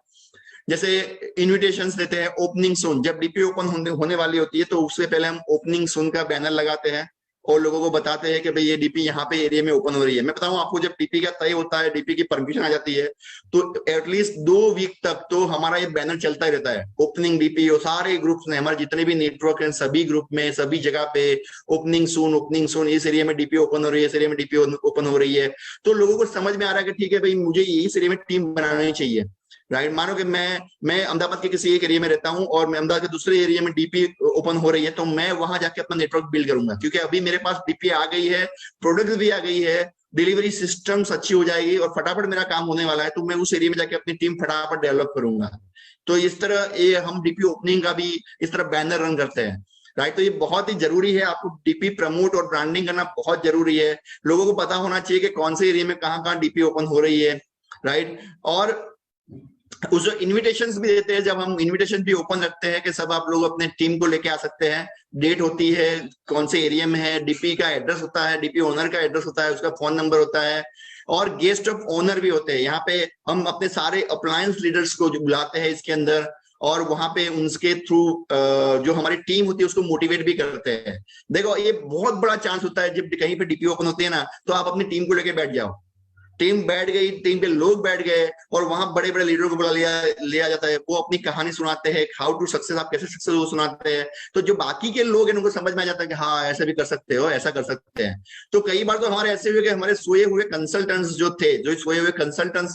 जैसे इनविटेशंस देते हैं ओपनिंग सून, जब डीपी ओपन होने वाली होती है तो उससे पहले हम ओपनिंग सून का बैनर लगाते हैं और लोगों को बताते हैं कि भाई ये डीपी यहाँ पे एरिया में ओपन हो रही है। मैं बताऊं आपको, जब डीपी का तय होता है, डीपी की परमिशन आ जाती है, तो एटलीस्ट 2 वीक तक तो हमारा ये बैनर चलता ही रहता है। ओपनिंग डीपी और सारे ग्रुप्स में, हमारे जितने भी नेटवर्क हैं सभी ग्रुप में, सभी जगह पे ओपनिंग सून, इस एरिया में डीपी ओपन हो रही है, इस एरिया में डीपी ओपन हो रही है। तो लोगों को समझ में आ रहा है कि ठीक है भाई मुझे इस एरिया में टीम बनानी चाहिए, राइट। मानो कि मैं अहमदाबाद के किसी एक एरिया में रहता हूं और मैं अहमदाबाद के दूसरे एरिया में डीपी ओपन हो रही है, तो मैं वहां जाके अपना नेटवर्क बिल्ड करूंगा, क्योंकि अभी मेरे पास डीपी आ गई है, प्रोडक्ट भी आ गई है, डिलीवरी सिस्टम्स अच्छी हो जाएगी और फटाफट मेरा काम होने वाला है, तो मैं उस एरिया में जाके अपनी टीम फटाफट डेवलप करूंगा। तो इस तरह ये हम डीपी ओपनिंग का भी इस तरह बैनर रन करते हैं, राइट। तो ये बहुत ही जरूरी है, आपको डीपी प्रमोट और ब्रांडिंग करना बहुत जरूरी है। लोगों को पता होना चाहिए कि कौन से एरिया में कहाँ डीपी ओपन हो रही है, राइट। और उस जो इन्विटेशंस भी देते हैं, जब हम इन्विटेशन भी ओपन रखते हैं कि सब आप लोग अपने टीम को लेके आ सकते हैं, डेट होती है, कौन से एरिया में है, डीपी का एड्रेस होता है, डीपी ओनर का एड्रेस होता है, उसका फोन नंबर होता है, और गेस्ट ऑफ ऑनर भी होते हैं। यहाँ पे हम अपने सारे अप्लायंस लीडर्स को जो बुलाते हैं इसके अंदर, और वहां पे उनके थ्रू जो हमारी टीम होती है उसको मोटिवेट भी करते हैं। देखो ये बहुत बड़ा चांस होता है जब कहीं पे डीपी ओपन होती है ना, तो आप अपनी टीम को लेके बैठ जाओ, टीम बैठ गई, टीम के लोग बैठ गए और वहां बड़े बड़े लीडरों को बुला लिया जाता है, वो अपनी कहानी सुनाते हैं, हाउ टू सक्सेस, आप कैसे सक्सेस हो सुनाते हैं। तो जो बाकी के लोग हैं उनको समझ में आ जाता है कि हाँ ऐसा भी कर सकते हो, ऐसा कर सकते हैं। तो कई बार तो हमारे ऐसे हुए कि हमारे सोए हुए कंसल्टेंट्स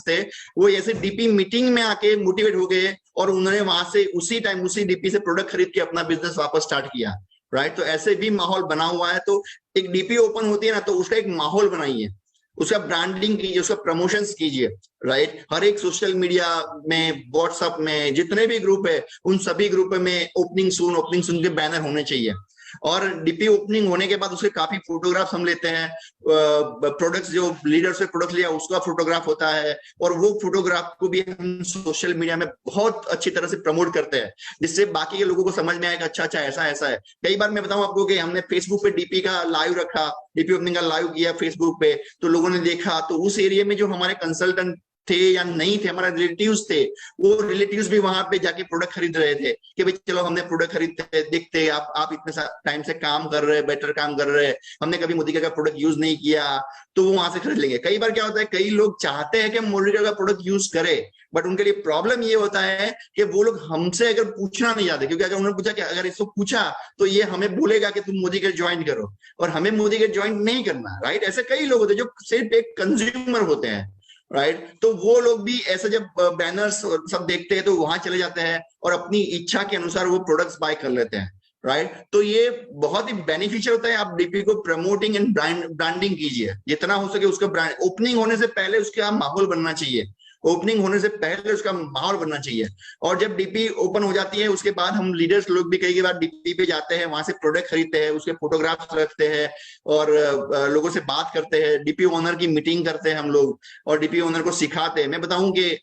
थे वो ऐसे डीपी मीटिंग में आके मोटिवेट हो गए और उन्होंने वहां से उसी टाइम उसी डीपी से प्रोडक्ट खरीद के अपना बिजनेस वापस स्टार्ट किया, राइट। तो ऐसे भी माहौल बना हुआ है। तो एक डीपी ओपन होती है ना, तो उसका एक माहौल बनाइए, उसका ब्रांडिंग कीजिए, उसका प्रमोशंस कीजिए, राइट। हर एक सोशल मीडिया में, व्हाट्सएप में, जितने भी ग्रुप है उन सभी ग्रुप में ओपनिंग सून के बैनर होने चाहिए। और डीपी ओपनिंग होने के बाद उसके काफी फोटोग्राफ्स हम लेते हैं, प्रोडक्ट्स जो लीडर से प्रोडक्ट लिया उसका फोटोग्राफ होता है, और वो फोटोग्राफ को भी हम सोशल मीडिया में बहुत अच्छी तरह से प्रमोट करते हैं, जिससे बाकी के लोगों को समझ में आएगा अच्छा ऐसा ऐसा है। कई बार मैं बताऊं आपको कि हमने फेसबुक पे डीपी का लाइव रखा, डीपी ओपनिंग का लाइव किया फेसबुक पे, तो लोगों ने देखा, तो उस एरिया में जो हमारे कंसल्टेंट थे या नहीं थे, हमारे रिलेटिव्स थे, वो रिलेटिव्स भी वहां पे जाके प्रोडक्ट खरीद रहे थे कि भाई चलो हमने प्रोडक्ट खरीदते देखते, आप इतने टाइम से काम कर रहे हैं, बेटर काम कर रहे हैं, हमने कभी मोदिका का प्रोडक्ट यूज नहीं किया, तो वो वहां से खरीद लेंगे। कई बार क्या होता है, कई लोग चाहते हैं कि मोदिका का प्रोडक्ट यूज करे, बट उनके लिए प्रॉब्लम ये होता है कि वो लोग हमसे अगर पूछना नहीं चाहते, क्योंकि अगर उन्होंने पूछा कि अगर इसको पूछा तो ये हमें बोलेगा कि तुम मोदी के ज्वाइन करो, और हमें मोदी के ज्वाइन नहीं करना, राइट। ऐसे कई लोग होते हैं जो सिर्फ एक कंज्यूमर होते हैं, राइट। तो वो लोग भी ऐसे जब बैनर्स सब देखते हैं तो वहां चले जाते हैं और अपनी इच्छा के अनुसार वो प्रोडक्ट्स बाय कर लेते हैं, राइट। तो ये बहुत ही बेनिफिशियल होता है। आप डीपी को प्रमोटिंग एंड ब्रांडिंग कीजिए जितना हो सके। उसका ब्रांड ओपनिंग होने से पहले उसका माहौल बनना चाहिए, ओपनिंग होने से पहले उसका माहौल बनना चाहिए। और जब डीपी ओपन हो जाती है उसके बाद हम लीडर्स लोग भी कई बार डीपी पे जाते हैं, वहां से प्रोडक्ट खरीदते हैं, उसके फोटोग्राफ्स रखते हैं और लोगों से बात करते हैं, डीपी ओनर की मीटिंग करते हैं हम लोग और डीपी ओनर को सिखाते हैं। मैं बताऊं कि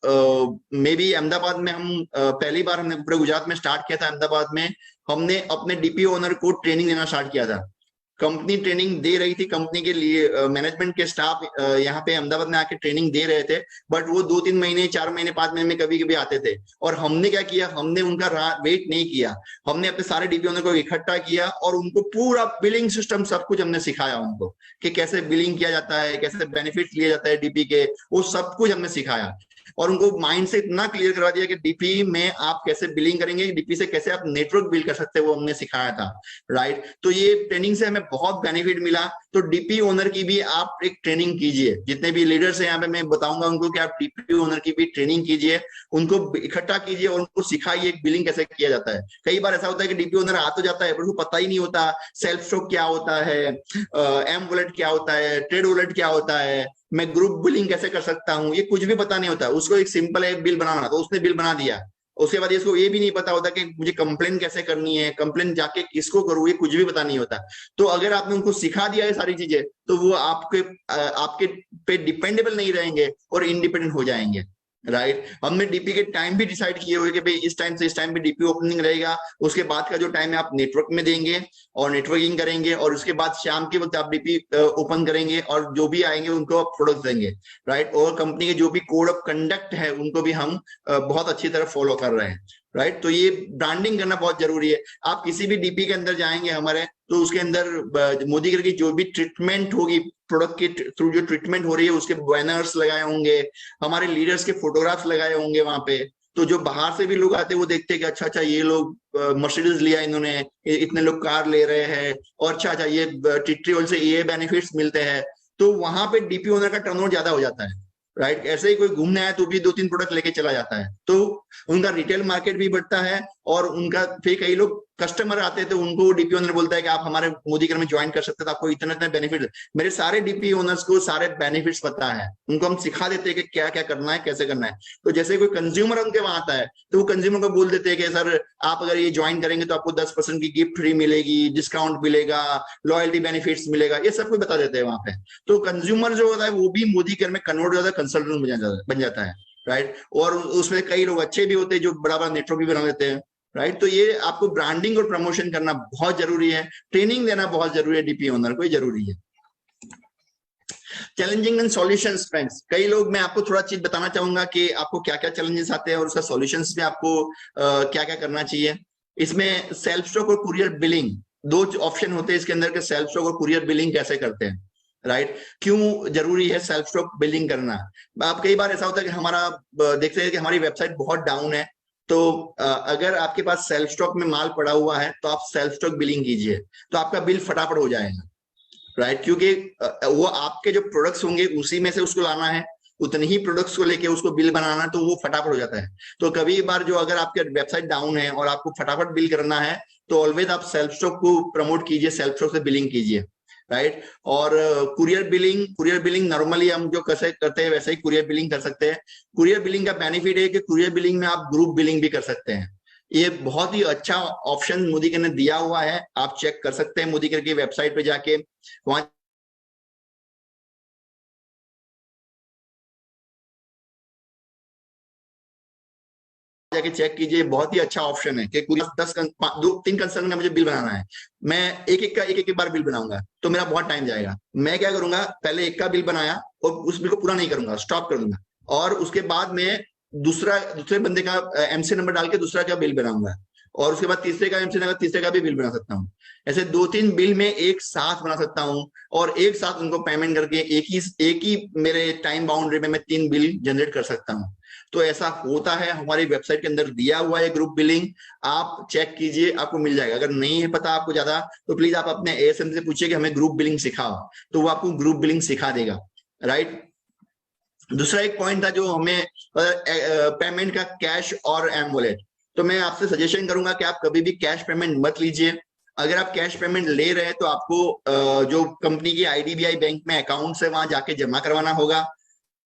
अहमदाबाद में हम पहली बार हमने पूरे गुजरात में स्टार्ट किया था। अहमदाबाद में हमने अपने डीपी ओनर को ट्रेनिंग देना स्टार्ट किया था। कंपनी ट्रेनिंग दे रही थी, कंपनी के लिए मैनेजमेंट के स्टाफ यहाँ पे अहमदाबाद में आके ट्रेनिंग दे रहे थे, बट वो 2-3 महीने 4 महीने 5 महीने में कभी कभी आते थे। और हमने क्या किया, हमने उनका वेट नहीं किया, हमने अपने सारे डीपी ओनर को इकट्ठा किया और उनको पूरा बिलिंग सिस्टम सब कुछ हमने सिखाया उनको कि कैसे बिलिंग किया जाता है, कैसे बेनिफिट लिया जाता है डीपी के, वो सब कुछ हमने सिखाया। और उनको माइंड से इतना क्लियर करवा दिया कि डीपी में आप कैसे बिलिंग करेंगे, डीपी से कैसे आप नेटवर्क बिल्ड कर सकते हैं, वो हमने सिखाया था, राइट। तो ये ट्रेनिंग से हमें बहुत बेनिफिट मिला। तो डीपी ओनर की भी आप एक ट्रेनिंग कीजिए, जितने भी लीडर्स हैं यहाँ पे मैं बताऊंगा उनको कि आप डीपी ओनर की भी ट्रेनिंग कीजिए, उनको इकट्ठा कीजिए और उनको सिखाइए बिलिंग कैसे किया जाता है। कई बार ऐसा होता है कि डीपी ओनर आ तो जाता है पर उसको पता ही नहीं होता सेल्फ स्टॉक क्या होता है, एम वॉलेट क्या होता है, ट्रेड वॉलेट क्या होता है, मैं ग्रुप बिलिंग कैसे कर सकता हूँ, ये कुछ भी पता नहीं होता उसको। एक सिंपल है बिल बनाना, तो उसने बिल बना दिया, उसके बाद इसको ये भी नहीं पता होता कि मुझे कंप्लेन कैसे करनी है, कंप्लेन जाके किसको करूँ, ये कुछ भी पता नहीं होता। तो अगर आपने उनको सिखा दिया है सारी चीजें तो वो आपके पे डिपेंडेबल नहीं रहेंगे और इंडिपेंडेंट हो जाएंगे, राइट। हमने डीपी के टाइम भी डिसाइड किए हुए कि भाई इस टाइम से इस टाइम पे डीपी ओपनिंग रहेगा, उसके बाद का जो टाइम है आप नेटवर्क में देंगे और नेटवर्किंग करेंगे, और उसके बाद शाम के वक्त आप डीपी ओपन करेंगे और जो भी आएंगे उनको आप प्रोडक्ट देंगे, राइट। और कंपनी के जो भी कोड ऑफ कंडक्ट है उनको भी हम बहुत अच्छी तरह फॉलो कर रहे हैं, राइट। तो ये ब्रांडिंग करना बहुत जरूरी है। आप किसी भी डीपी के अंदर जाएंगे हमारे, तो उसके अंदर मोदी की जो भी ट्रीटमेंट होगी, प्रोडक्ट के थ्रू जो ट्रीटमेंट हो रही है उसके बैनर्स लगाए होंगे, हमारे लीडर्स के फोटोग्राफ्स लगाए होंगे वहां पे। तो जो बाहर से भी लोग आते हैं वो देखते हैं कि अच्छा अच्छा ये लोग मर्सिडीज लिया इन्होंने, इतने लोग कार ले रहे हैं, और अच्छा अच्छा ये टिट्री ऑयल से ये बेनिफिट्स मिलते हैं। तो वहां पे डीपी ओनर का टर्नओवर ज्यादा हो जाता है, राइट। ऐसे ही कोई घूमने आया तो भी 2-3 प्रोडक्ट लेके चला जाता है, तो उनका रिटेल मार्केट भी बढ़ता है। और उनका फिर कई लोग कस्टमर आते हैं तो उनको डीपी ओनर बोलता है कि आप हमारे मोदी केयर में ज्वाइन कर सकते हैं, तो आपको इतने इतने बेनिफिट। मेरे सारे डीपी ओनर्स को सारे बेनिफिट्स पता है, उनको हम सिखा देते हैं कि क्या क्या करना है, कैसे करना है। तो जैसे कोई कंज्यूमर उनके वहां आता है तो वो कंज्यूमर को बोल देते हैं कि सर आप अगर ये ज्वाइन करेंगे तो आपको 10% की गिफ्ट फ्री मिलेगी, डिस्काउंट मिलेगा, लॉयल्टी बेनिफिट्स मिलेगा, ये सब कुछ बता देते हैं वहां पे। तो कंज्यूमर जो होता है वो भी मोदी केयर में कन्वर्ट हो जाता है, कंसल्टेंट बन जाता है, राइट। और उसमें कई लोग अच्छे भी होते हैं जो बड़ा बड़ा नेटवर्क भी बना लेते हैं, राइट। तो ये आपको ब्रांडिंग और प्रमोशन करना बहुत जरूरी है, ट्रेनिंग देना बहुत जरूरी है, डीपी ओनर को जरूरी है। चैलेंजिंग एंड सॉल्यूशंस फ्रेंड्स, कई लोग, मैं आपको थोड़ा चीज बताना चाहूंगा कि आपको क्या क्या चैलेंजेस आते हैं और उसका सॉल्यूशंस में आपको क्या क्या करना चाहिए। इसमें सेल्फ स्टॉक और कुरियर बिलिंग दो ऑप्शन होते हैं इसके अंदर के सेल्फ स्टॉक और कुरियर बिलिंग कैसे करते हैं, राइट। क्यों जरूरी है सेल्फ स्टॉक बिलिंग करना। आप कई बार ऐसा होता है कि हमारा देखते हैं कि हमारी वेबसाइट बहुत डाउन है, तो अगर आपके पास सेल्फ स्टॉक में माल पड़ा हुआ है तो आप सेल्फ स्टॉक बिलिंग कीजिए, तो आपका बिल फटाफट हो जाएगा, राइट। क्योंकि वो आपके जो प्रोडक्ट्स होंगे उसी में से उसको लाना है, उतने ही प्रोडक्ट्स को लेके उसको बिल बनाना, तो वो फटाफट हो जाता है। तो कभी बार जो अगर आपके वेबसाइट डाउन है और आपको फटाफट बिल करना है तो ऑलवेज आप सेल्फ स्टॉक को प्रमोट कीजिए, सेल्फ स्टॉक से बिलिंग कीजिए, राइट। और कुरियर बिलिंग नॉर्मली हम जो कैसे करते हैं वैसे ही कुरियर बिलिंग कर सकते हैं। कुरियर बिलिंग का बेनिफिट है कि कुरियर बिलिंग में आप ग्रुप बिलिंग भी कर सकते हैं। ये बहुत ही अच्छा ऑप्शन मोदी केयर ने दिया हुआ है, आप चेक कर सकते हैं मोदी केयर की वेबसाइट पे जाके, वहां जाके चेक कीजिए। बहुत ही अच्छा ऑप्शन है कि पूरी 3 कंसर्न का मुझे बिल बनाना है, मैं एक बार बिल बनाऊंगा तो मेरा बहुत टाइम जाएगा। मैं क्या करूंगा, पहले एक का बिल बनाया और उस बिल को पूरा नहीं करूंगा, स्टॉप कर दूंगा, और उसके बाद में दूसरे बंदे का एमसी नंबर डाल के दूसरा का बिल बनाऊंगा, और उसके बाद तीसरे का एमसी नंबर, तीसरे का भी बिल बना सकता हूँ। ऐसे 2-3 बिल में एक साथ बना सकता हूँ और एक साथ उनको पेमेंट करके एक ही मेरे टाइम बाउंड्री में मैं 3 बिल जनरेट कर सकता हूँ। तो ऐसा होता है, हमारी वेबसाइट के अंदर दिया हुआ है ग्रुप बिलिंग, आप चेक कीजिए, आपको मिल जाएगा। अगर नहीं है पता आपको ज्यादा तो प्लीज आप अपने एएसएम से पूछिए कि हमें ग्रुप बिलिंग सिखाओ, तो वो आपको ग्रुप बिलिंग सिखा देगा, राइट। दूसरा एक पॉइंट था जो हमें पेमेंट का, कैश और एम वॉलेट। तो मैं आपसे सजेशन करूंगा कि आप कभी भी कैश पेमेंट मत लीजिए। अगर आप कैश पेमेंट ले रहे हैं तो आपको जो कंपनी की आईडीबीआई बैंक में अकाउंट है वहां जाके जमा करवाना होगा।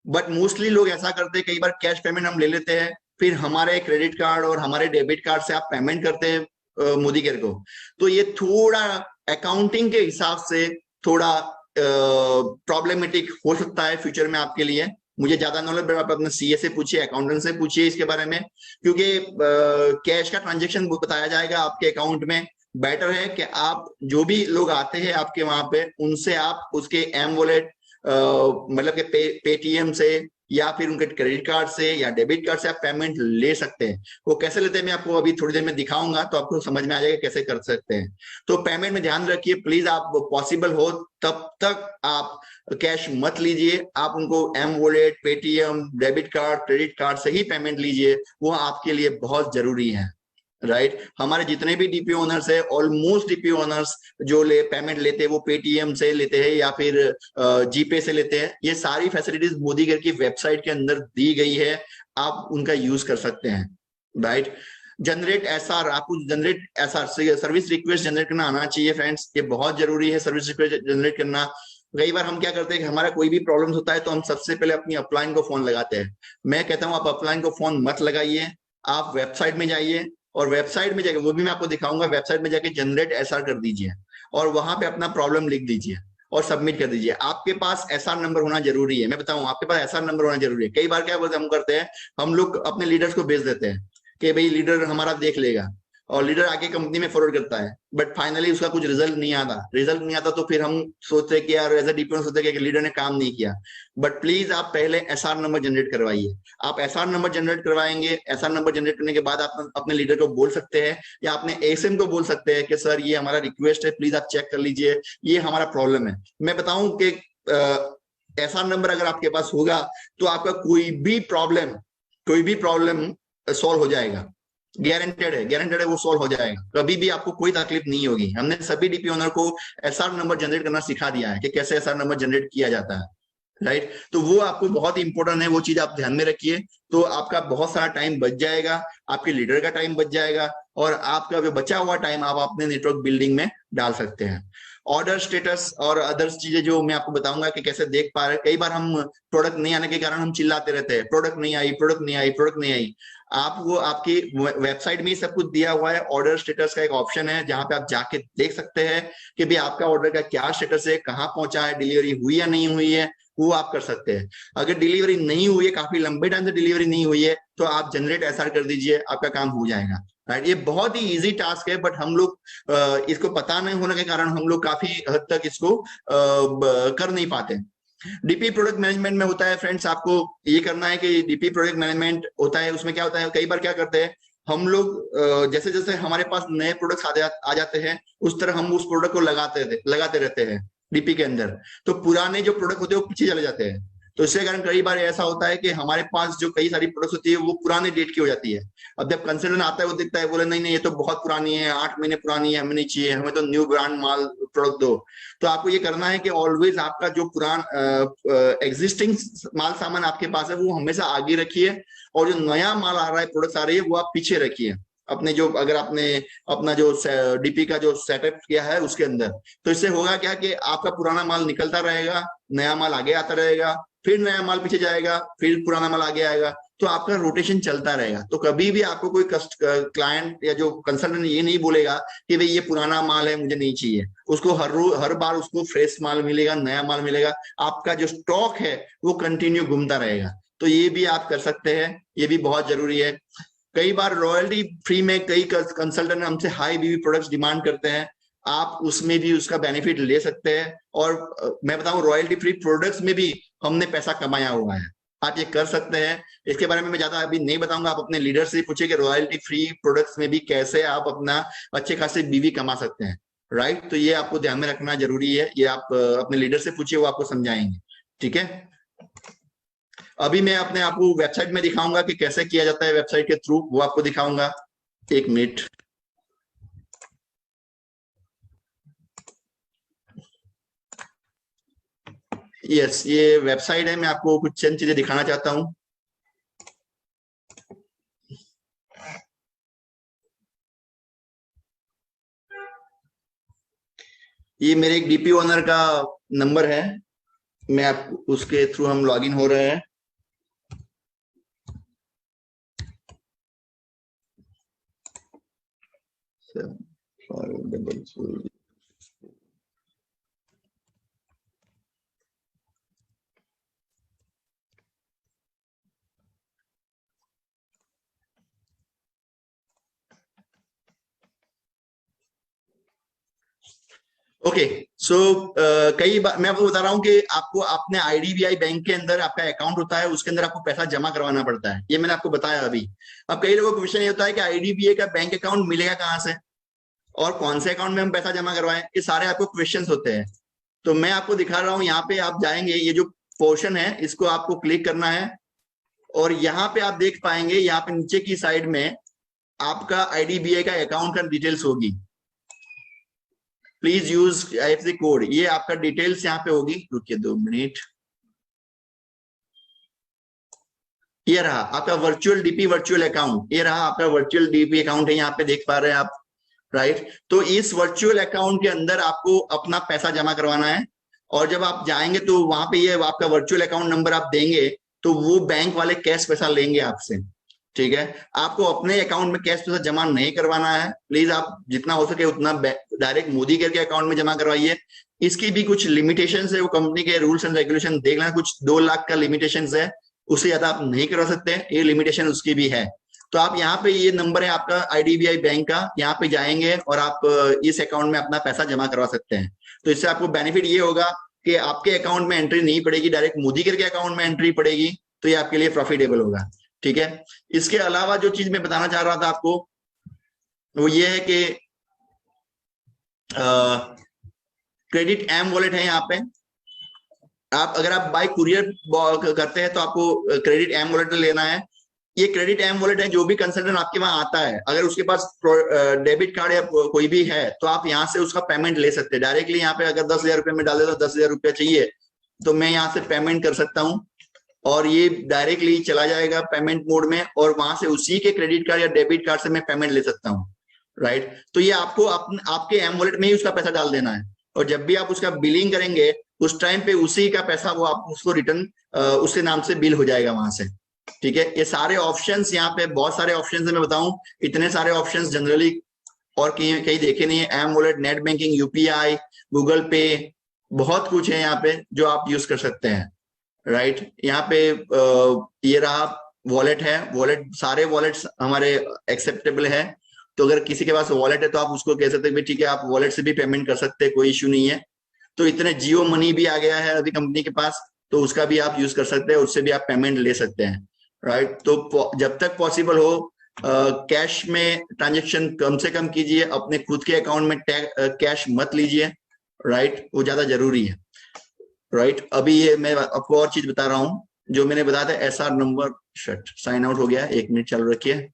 बट मोस्टली लोग ऐसा करते हैं, कई बार कैश पेमेंट हम ले लेते हैं, फिर हमारे क्रेडिट कार्ड और हमारे डेबिट कार्ड से आप पेमेंट करते हैं मोदी केयर को। तो ये थोड़ा अकाउंटिंग के हिसाब से थोड़ा प्रॉब्लमेटिक हो सकता है फ्यूचर में आपके लिए। मुझे ज्यादा नॉलेज, आप अपने सीए से पूछिए, अकाउंटेंट से पूछिए इसके बारे में, क्योंकि कैश का ट्रांजेक्शन बताया जाएगा आपके अकाउंट में। बेटर है कि आप जो भी लोग आते हैं आपके वहां पे, उनसे आप उसके एम वॉलेट मतलब के पेटीएम से या फिर उनके क्रेडिट कार्ड से या डेबिट कार्ड से आप पेमेंट ले सकते हैं। वो कैसे लेते हैं मैं आपको अभी थोड़ी देर में दिखाऊंगा, तो आपको समझ में आ जाएगा कैसे कर सकते हैं। तो पेमेंट में ध्यान रखिए प्लीज, आप पॉसिबल हो तब तक आप कैश मत लीजिए, आप उनको M wallet, Paytm, debit card, credit card से ही पेमेंट लीजिए, वो आपके लिए बहुत जरूरी है। राइट हमारे जितने भी डीपी ओनर्स है, ऑलमोस्ट डीपी ओनर्स जो पेमेंट लेते हैं वो पेटीएम से लेते हैं या फिर जीपे से लेते हैं। ये सारी फैसिलिटीज मोदी घर की वेबसाइट के अंदर दी गई है, आप उनका यूज कर सकते हैं। राइट जनरेट एसआर, आपको generate SR service request generate करना आना चाहिए फ्रेंड्स, ये बहुत जरूरी है सर्विस रिक्वेस्ट जनरेट करना। कई बार हम क्या करते हैं कि हमारा कोई भी प्रॉब्लम होता है तो हम सबसे पहले अपनी अपलाइन को फोन लगाते हैं। मैं कहता हूं आप अपलाइन को फोन मत लगाइए, आप वेबसाइट में जाइए और वेबसाइट में जाके, वो भी मैं आपको दिखाऊंगा, वेबसाइट में जाके जनरेट एसआर कर दीजिए और वहां पे अपना प्रॉब्लम लिख दीजिए और सबमिट कर दीजिए। आपके पास एसआर नंबर होना जरूरी है, मैं बताऊं आपके पास एसआर नंबर होना जरूरी है। कई बार क्या बोलते हम करते हैं, हम लोग अपने लीडर्स को भेज देते हैं कि भाई लीडर हमारा देख लेगा, और लीडर आगे कंपनी में फॉरवर्ड करता है, बट फाइनली उसका कुछ रिजल्ट नहीं आता। रिजल्ट नहीं आता तो फिर हम सोचते हैं कि यार एज ए डीपीओ सोचते हैं कि लीडर ने काम नहीं किया। बट प्लीज आप पहले एसआर नंबर जनरेट करवाइए। आप एसआर नंबर जनरेट करवाएंगे, एसआर नंबर जनरेट करने के बाद आप अपने लीडर को बोल सकते हैं या अपने एसएम को बोल सकते हैं कि सर ये हमारा रिक्वेस्ट है, प्लीज आप चेक कर लीजिए, ये हमारा प्रॉब्लम है। मैं बताऊं कि एसआर नंबर अगर आपके पास होगा तो आपका कोई भी प्रॉब्लम सॉल्व हो जाएगा, गारंटेड है वो सॉल्व हो जाएगा, कभी भी आपको कोई तकलीफ नहीं होगी। हमने सभी डीपी ओनर को एसआर नंबर जनरेट करना सिखा दिया है कि कैसे एसआर नंबर जनरेट किया जाता है। राइट तो वो आपको बहुत इंपॉर्टेंट है, वो चीज आप ध्यान में रखिए, तो आपका बहुत सारा टाइम बच जाएगा, आपके लीडर का टाइम बच जाएगा और आपका जो बचा हुआ टाइम आप अपने नेटवर्क बिल्डिंग में डाल सकते हैं। ऑर्डर स्टेटस और अदर्स चीजें जो मैं आपको बताऊंगा कि कैसे देख पा रहे हैं। कई बार हम प्रोडक्ट नहीं आने के कारण हम चिल्लाते रहते हैं, प्रोडक्ट नहीं आई, प्रोडक्ट नहीं आई, प्रोडक्ट नहीं आई। आप वो आपकी वेबसाइट में ही सब कुछ दिया हुआ है, ऑर्डर स्टेटस का एक ऑप्शन है जहां पे आप जाके देख सकते हैं कि भाई आपका ऑर्डर का क्या स्टेटस है, कहाँ पहुंचा है, डिलीवरी हुई या नहीं हुई है, वो आप कर सकते हैं। अगर डिलीवरी नहीं हुई है, काफी लंबे टाइम से डिलीवरी नहीं हुई है, तो आप जनरेट एसआर कर दीजिए, आपका काम हो जाएगा। राइट ये बहुत ही इजी टास्क है, बट हम लोग इसको पता नहीं होने के कारण हम लोग काफी हद तक इसको कर नहीं पाते। डीपी प्रोडक्ट मैनेजमेंट में होता है फ्रेंड्स, आपको ये करना है कि डीपी प्रोडक्ट मैनेजमेंट होता है, उसमें क्या होता है, कई बार क्या करते हैं हम लोग, जैसे जैसे हमारे पास नए प्रोडक्ट्स आ जाते हैं, उस तरह हम उस प्रोडक्ट को लगाते रहते हैं डीपी के अंदर, तो पुराने जो प्रोडक्ट होते हैं वो पीछे चले जाते हैं। तो इसके कारण कई बार ऐसा होता है कि हमारे पास जो कई सारी प्रोडक्ट्स होती है वो पुराने डेट की हो जाती है। अब जब कंसल्टेंट आता है वो देखता है, बोले नहीं नहीं ये तो बहुत पुरानी है, 8 महीने पुरानी है, हमें नहीं चाहिए, हमें तो न्यू ब्रांड माल प्रोडक्ट दो। तो आपको ये करना है कि ऑलवेज आपका जो एग्जिस्टिंग माल सामान आपके पास है वो हमेशा आगे रखिए, और जो नया माल आ रहा है, प्रोडक्ट्स आ रही है, वो आप पीछे रखिए अपने जो, अगर आपने अपना जो डीपी का जो सेटअप किया है उसके अंदर। तो इससे होगा क्या कि आपका पुराना माल निकलता रहेगा, नया माल आगे आता रहेगा, फिर नया माल पीछे जाएगा, फिर पुराना माल आगे आएगा, तो आपका रोटेशन चलता रहेगा। तो कभी भी आपको कोई क्लाइंट या जो कंसल्टेंट ये नहीं बोलेगा कि भाई ये पुराना माल है मुझे नहीं चाहिए, उसको हर बार उसको फ्रेश माल मिलेगा, नया माल मिलेगा, आपका जो स्टॉक है वो कंटिन्यू घूमता रहेगा। तो ये भी आप कर सकते हैं, ये भी बहुत जरूरी है। कई बार रॉयल्टी फ्री में कई कंसल्टेंट हमसे हाई बीवी प्रोडक्ट्स डिमांड करते हैं, आप उसमें भी उसका बेनिफिट ले सकते हैं। और मैं बताऊं रॉयल्टी फ्री प्रोडक्ट्स में भी हमने पैसा कमाया हुआ है, आप ये कर सकते हैं। इसके बारे में मैं ज्यादा अभी नहीं बताऊंगा, आप अपने लीडर से पूछिए कि रॉयल्टी फ्री प्रोडक्ट्स में भी कैसे आप अपना अच्छे खासे बीवी कमा सकते हैं। राइट तो ये आपको ध्यान में रखना जरूरी है, ये आप अपने लीडर से पूछिए, वो आपको समझाएंगे। ठीक है, अभी मैं अपने आपको वेबसाइट में दिखाऊंगा कि कैसे किया जाता है वेबसाइट के थ्रू, वो आपको दिखाऊंगा। 1 मिनट। यस ये वेबसाइट है, मैं आपको कुछ चंद चीजें दिखाना चाहता हूं। ये मेरे एक डीपी ओनर का नंबर है, मैं आप उसके थ्रू हम लॉगिन हो रहे हैं। ओके सो कई बार मैं आपको बता रहा हूँ कि आपको अपने आईडीबीआई बैंक के अंदर आपका अकाउंट होता है, उसके अंदर आपको पैसा जमा करवाना पड़ता है, ये मैंने आपको बताया अभी। अब कई लोगों को क्वेश्चन ये होता है कि आईडीबीआई का बैंक अकाउंट मिलेगा कहाँ से और कौन से अकाउंट में हम पैसा जमा करवाएं, ये सारे आपको क्वेश्चंस होते हैं। तो मैं आपको दिखा रहा हूँ, यहाँ पे आप जाएंगे, ये जो पोर्शन है इसको आपको क्लिक करना है और यहाँ पे आप देख पाएंगे, यहाँ पे नीचे की साइड में आपका आईडीबीआई का अकाउंट का डिटेल्स होगी। प्लीज यूज आईएफएससी कोड, ये आपका डिटेल्स यहाँ पे होगी। रुकिए 2 मिनट, ये रहा आपका वर्चुअल डीपी वर्चुअल अकाउंट, ये रहा आपका वर्चुअल डीपी अकाउंट है, यहाँ पे देख पा रहे हैं आप, राइट। तो इस वर्चुअल अकाउंट के अंदर आपको अपना पैसा जमा करवाना है और जब आप जाएंगे तो वहां पे ये आपका वर्चुअल अकाउंट नंबर आप देंगे तो वो बैंक वाले कैश पैसा लेंगे आपसे, ठीक है। आपको अपने अकाउंट में कैश पैसा जमा नहीं करवाना है, प्लीज आप जितना हो सके उतना डायरेक्ट मोदी केयर के अकाउंट में जमा करवाइए। इसकी भी कुछ लिमिटेशंस है, वो कंपनी के रूल्स एंड रेगुलेशन देख लेना, कुछ 2 लाख का लिमिटेशंस है, उससे ज्यादा आप नहीं करवा सकते, ये लिमिटेशन उसकी भी है। तो आप यहाँ पे, ये नंबर है आपका आईडीबीआई बैंक का, यहाँ पे जाएंगे और आप इस अकाउंट में अपना पैसा जमा करवा सकते हैं। तो इससे आपको बेनिफिट ये होगा कि आपके अकाउंट में एंट्री नहीं पड़ेगी, डायरेक्ट मोदी केयर के अकाउंट में एंट्री पड़ेगी, तो ये आपके लिए प्रॉफिटेबल होगा, ठीक है। इसके अलावा जो चीज मैं बताना चाह रहा था आपको वो ये है कि क्रेडिट एम वॉलेट है यहाँ पे। आप अगर आप बाय कुरियर करते हैं तो आपको क्रेडिट एम वॉलेट लेना है। ये क्रेडिट एम वॉलेट है, जो भी कंसल्टेंट आपके वहां आता है, अगर उसके पास डेबिट कार्ड या कोई भी है तो आप यहाँ से उसका पेमेंट ले सकते हैं डायरेक्टली। यहाँ पे अगर 10,000 रुपये में डाले तो 10,000 रुपया चाहिए तो मैं यहाँ से पेमेंट कर सकता हूँ और ये डायरेक्टली चला जाएगा पेमेंट मोड में और वहां से उसी के क्रेडिट कार्ड या डेबिट कार्ड से मैं पेमेंट ले सकता हूँ, राइट। तो ये आपको आपके एम वॉलेट में ही उसका पैसा डाल देना है और जब भी आप उसका बिलिंग करेंगे उस टाइम पे उसी का पैसा वो आप उसको रिटर्न उसके नाम से बिल हो जाएगा वहां से, ठीक है। ये सारे ऑप्शंस यहाँ पे बहुत सारे ऑप्शंस है, मैं बताऊं इतने सारे ऑप्शंस जनरली और कहीं देखे नहीं है। M wallet, net banking, UPI, Google Pay, बहुत कुछ है यहाँ पे जो आप यूज कर सकते हैं, राइट। यहाँ पे ये रहा वॉलेट है, वॉलेट सारे वॉलेट्स हमारे एक्सेप्टेबल है। तो अगर किसी के पास वॉलेट है तो आप उसको कह सकते हैं ठीक है आप वॉलेट से भी पेमेंट कर सकते हैं, कोई इश्यू नहीं है। तो इतने जियो मनी भी आ गया है अभी कंपनी के पास, तो उसका भी आप यूज कर सकते हैं, उससे भी आप पेमेंट ले सकते हैं, राइट। तो जब तक पॉसिबल हो कैश में ट्रांजेक्शन कम से कम कीजिए, अपने खुद के अकाउंट में कैश मत लीजिए, राइट, वो ज्यादा जरूरी है, राइट। अभी ये मैं आपको और चीज बता रहा हूं जो मैंने बताया था, SR number shut sign out हो गया, 1 मिनट चालू रखिए।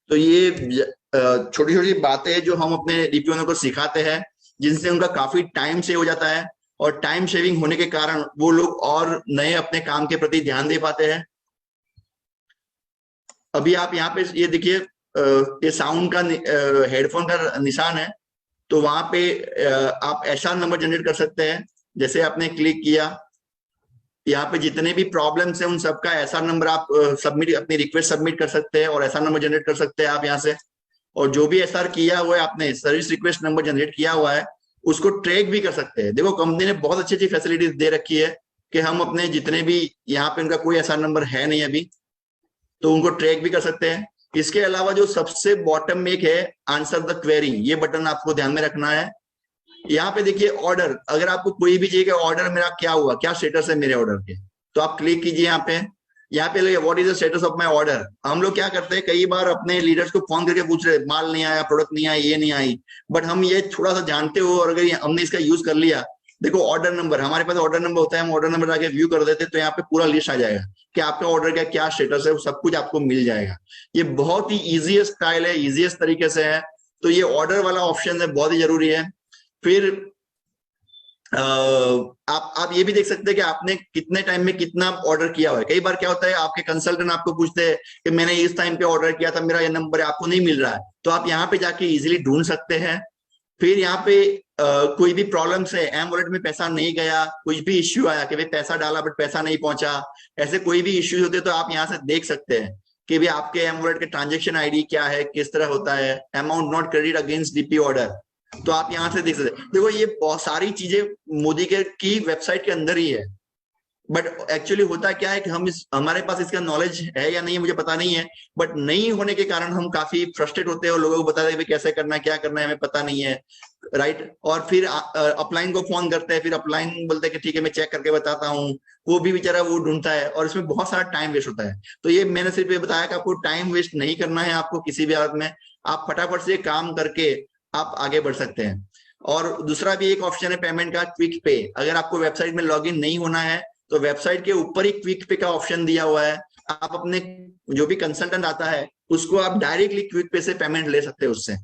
तो ये छोटी छोटी बातें जो हम अपने डीपीओ को सिखाते हैं जिनसे उनका काफी टाइम सेव हो जाता है और टाइम सेविंग होने के कारण वो लोग और नए अपने काम के प्रति ध्यान दे पाते हैं। अभी आप यहाँ पे ये देखिए, ये साउंड का हेडफोन का निशान है, तो वहां पे आप ऐसा नंबर जनरेट कर सकते हैं। जैसे आपने क्लिक किया, यहाँ पे जितने भी प्रॉब्लम्स हैं उन सबका ऐसा नंबर आप सबमिट, अपनी रिक्वेस्ट सबमिट कर सकते हैं और ऐसा नंबर जनरेट कर सकते हैं आप यहाँ से। और जो भी एसआर किया हुआ है आपने, सर्विस रिक्वेस्ट नंबर जनरेट किया हुआ है, उसको ट्रैक भी कर सकते हैं। देखो कंपनी ने बहुत अच्छी अच्छी फैसिलिटीज दे रखी है कि हम अपने जितने भी, यहाँ पे उनका कोई एसआर नंबर है नहीं अभी, तो उनको ट्रैक भी कर सकते हैं। इसके अलावा जो सबसे बॉटम में एक है आंसर द क्वेरी, ये बटन आपको ध्यान में रखना है। यहाँ पे देखिए ऑर्डर, अगर आपको कोई भी चाहिए कि ऑर्डर मेरा क्या हुआ, क्या स्टेटस है मेरे ऑर्डर के, तो आप क्लिक कीजिए यहाँ पे। यहाँ पे what is the status of my order. हम लोग क्या करते हैं, कई बार अपने लीडर्स को फोन करके पूछ रहे माल नहीं आया, प्रोडक्ट नहीं आया, ये नहीं आई, बट हम ये थोड़ा सा जानते हो और अगर हमने इसका यूज कर लिया, देखो ऑर्डर नंबर, हमारे पास ऑर्डर नंबर होता है, हम ऑर्डर नंबर आके व्यू कर देते तो यहाँ पे पूरा लिस्ट आ जाएगा कि आपका ऑर्डर का क्या स्टेटस है, वो सब कुछ आपको मिल जाएगा। ये बहुत ही इजीएस्ट स्टाइल है, इजीएस्ट तरीके से है। तो ये ऑर्डर वाला ऑप्शन है, बहुत ही जरूरी है। फिर आप ये भी देख सकते हैं कि आपने कितने टाइम में कितना ऑर्डर किया हुआ है। कई बार क्या होता है, आपके कंसल्टेंट आपको पूछते हैं कि मैंने इस टाइम पे ऑर्डर किया था, मेरा ये नंबर है, आपको नहीं मिल रहा है, तो आप यहाँ पे जाके इजीली ढूंढ सकते हैं। फिर यहाँ पे कोई भी प्रॉब्लम्स है, एम वॉलेट में पैसा नहीं गया, कुछ भी इश्यू आया कि भाई पैसा डाला बट पैसा नहीं पहुंचा, ऐसे कोई भी इश्यूज होते तो आप यहाँ से देख सकते हैं कि भाई आपके एम वॉलेट के ट्रांजेक्शन आईडी क्या है, किस तरह होता है। Amount not credit against DP order, तो आप यहाँ से देख सकते हैं। देखो ये बहुत सारी चीजें मोदी के की वेबसाइट के अंदर ही है, बट एक्चुअली होता क्या है कि हमारे पास इसका नॉलेज है या नहीं है मुझे पता नहीं है, बट नहीं होने के कारण हम काफी फ्रस्ट्रेट होते हैं और लोगों को बताते हैं कैसे करना है, क्या करना है, हमें पता नहीं है, राइट। और फिर अपलाइन को फोन करते हैं, फिर अपलाइन बोलते हैं कि ठीक है मैं चेक करके बताता हूँ, वो भी बेचारा वो ढूंढता है और इसमें बहुत सारा टाइम वेस्ट होता है। तो ये मैंने सिर्फ ये बताया कि आपको टाइम वेस्ट नहीं करना है, आपको किसी भी हालत में आप फटाफट से काम करके आप आगे बढ़ सकते हैं। और दूसरा भी एक ऑप्शन है पेमेंट का, क्विक पे। अगर आपको वेबसाइट में लॉग इन नहीं होना है तो वेबसाइट के ऊपर ही क्विक पे का ऑप्शन दिया हुआ है, आप अपने जो भी कंसल्टेंट आता है उसको आप डायरेक्टली क्विक पे से पेमेंट ले सकते हैं उससे।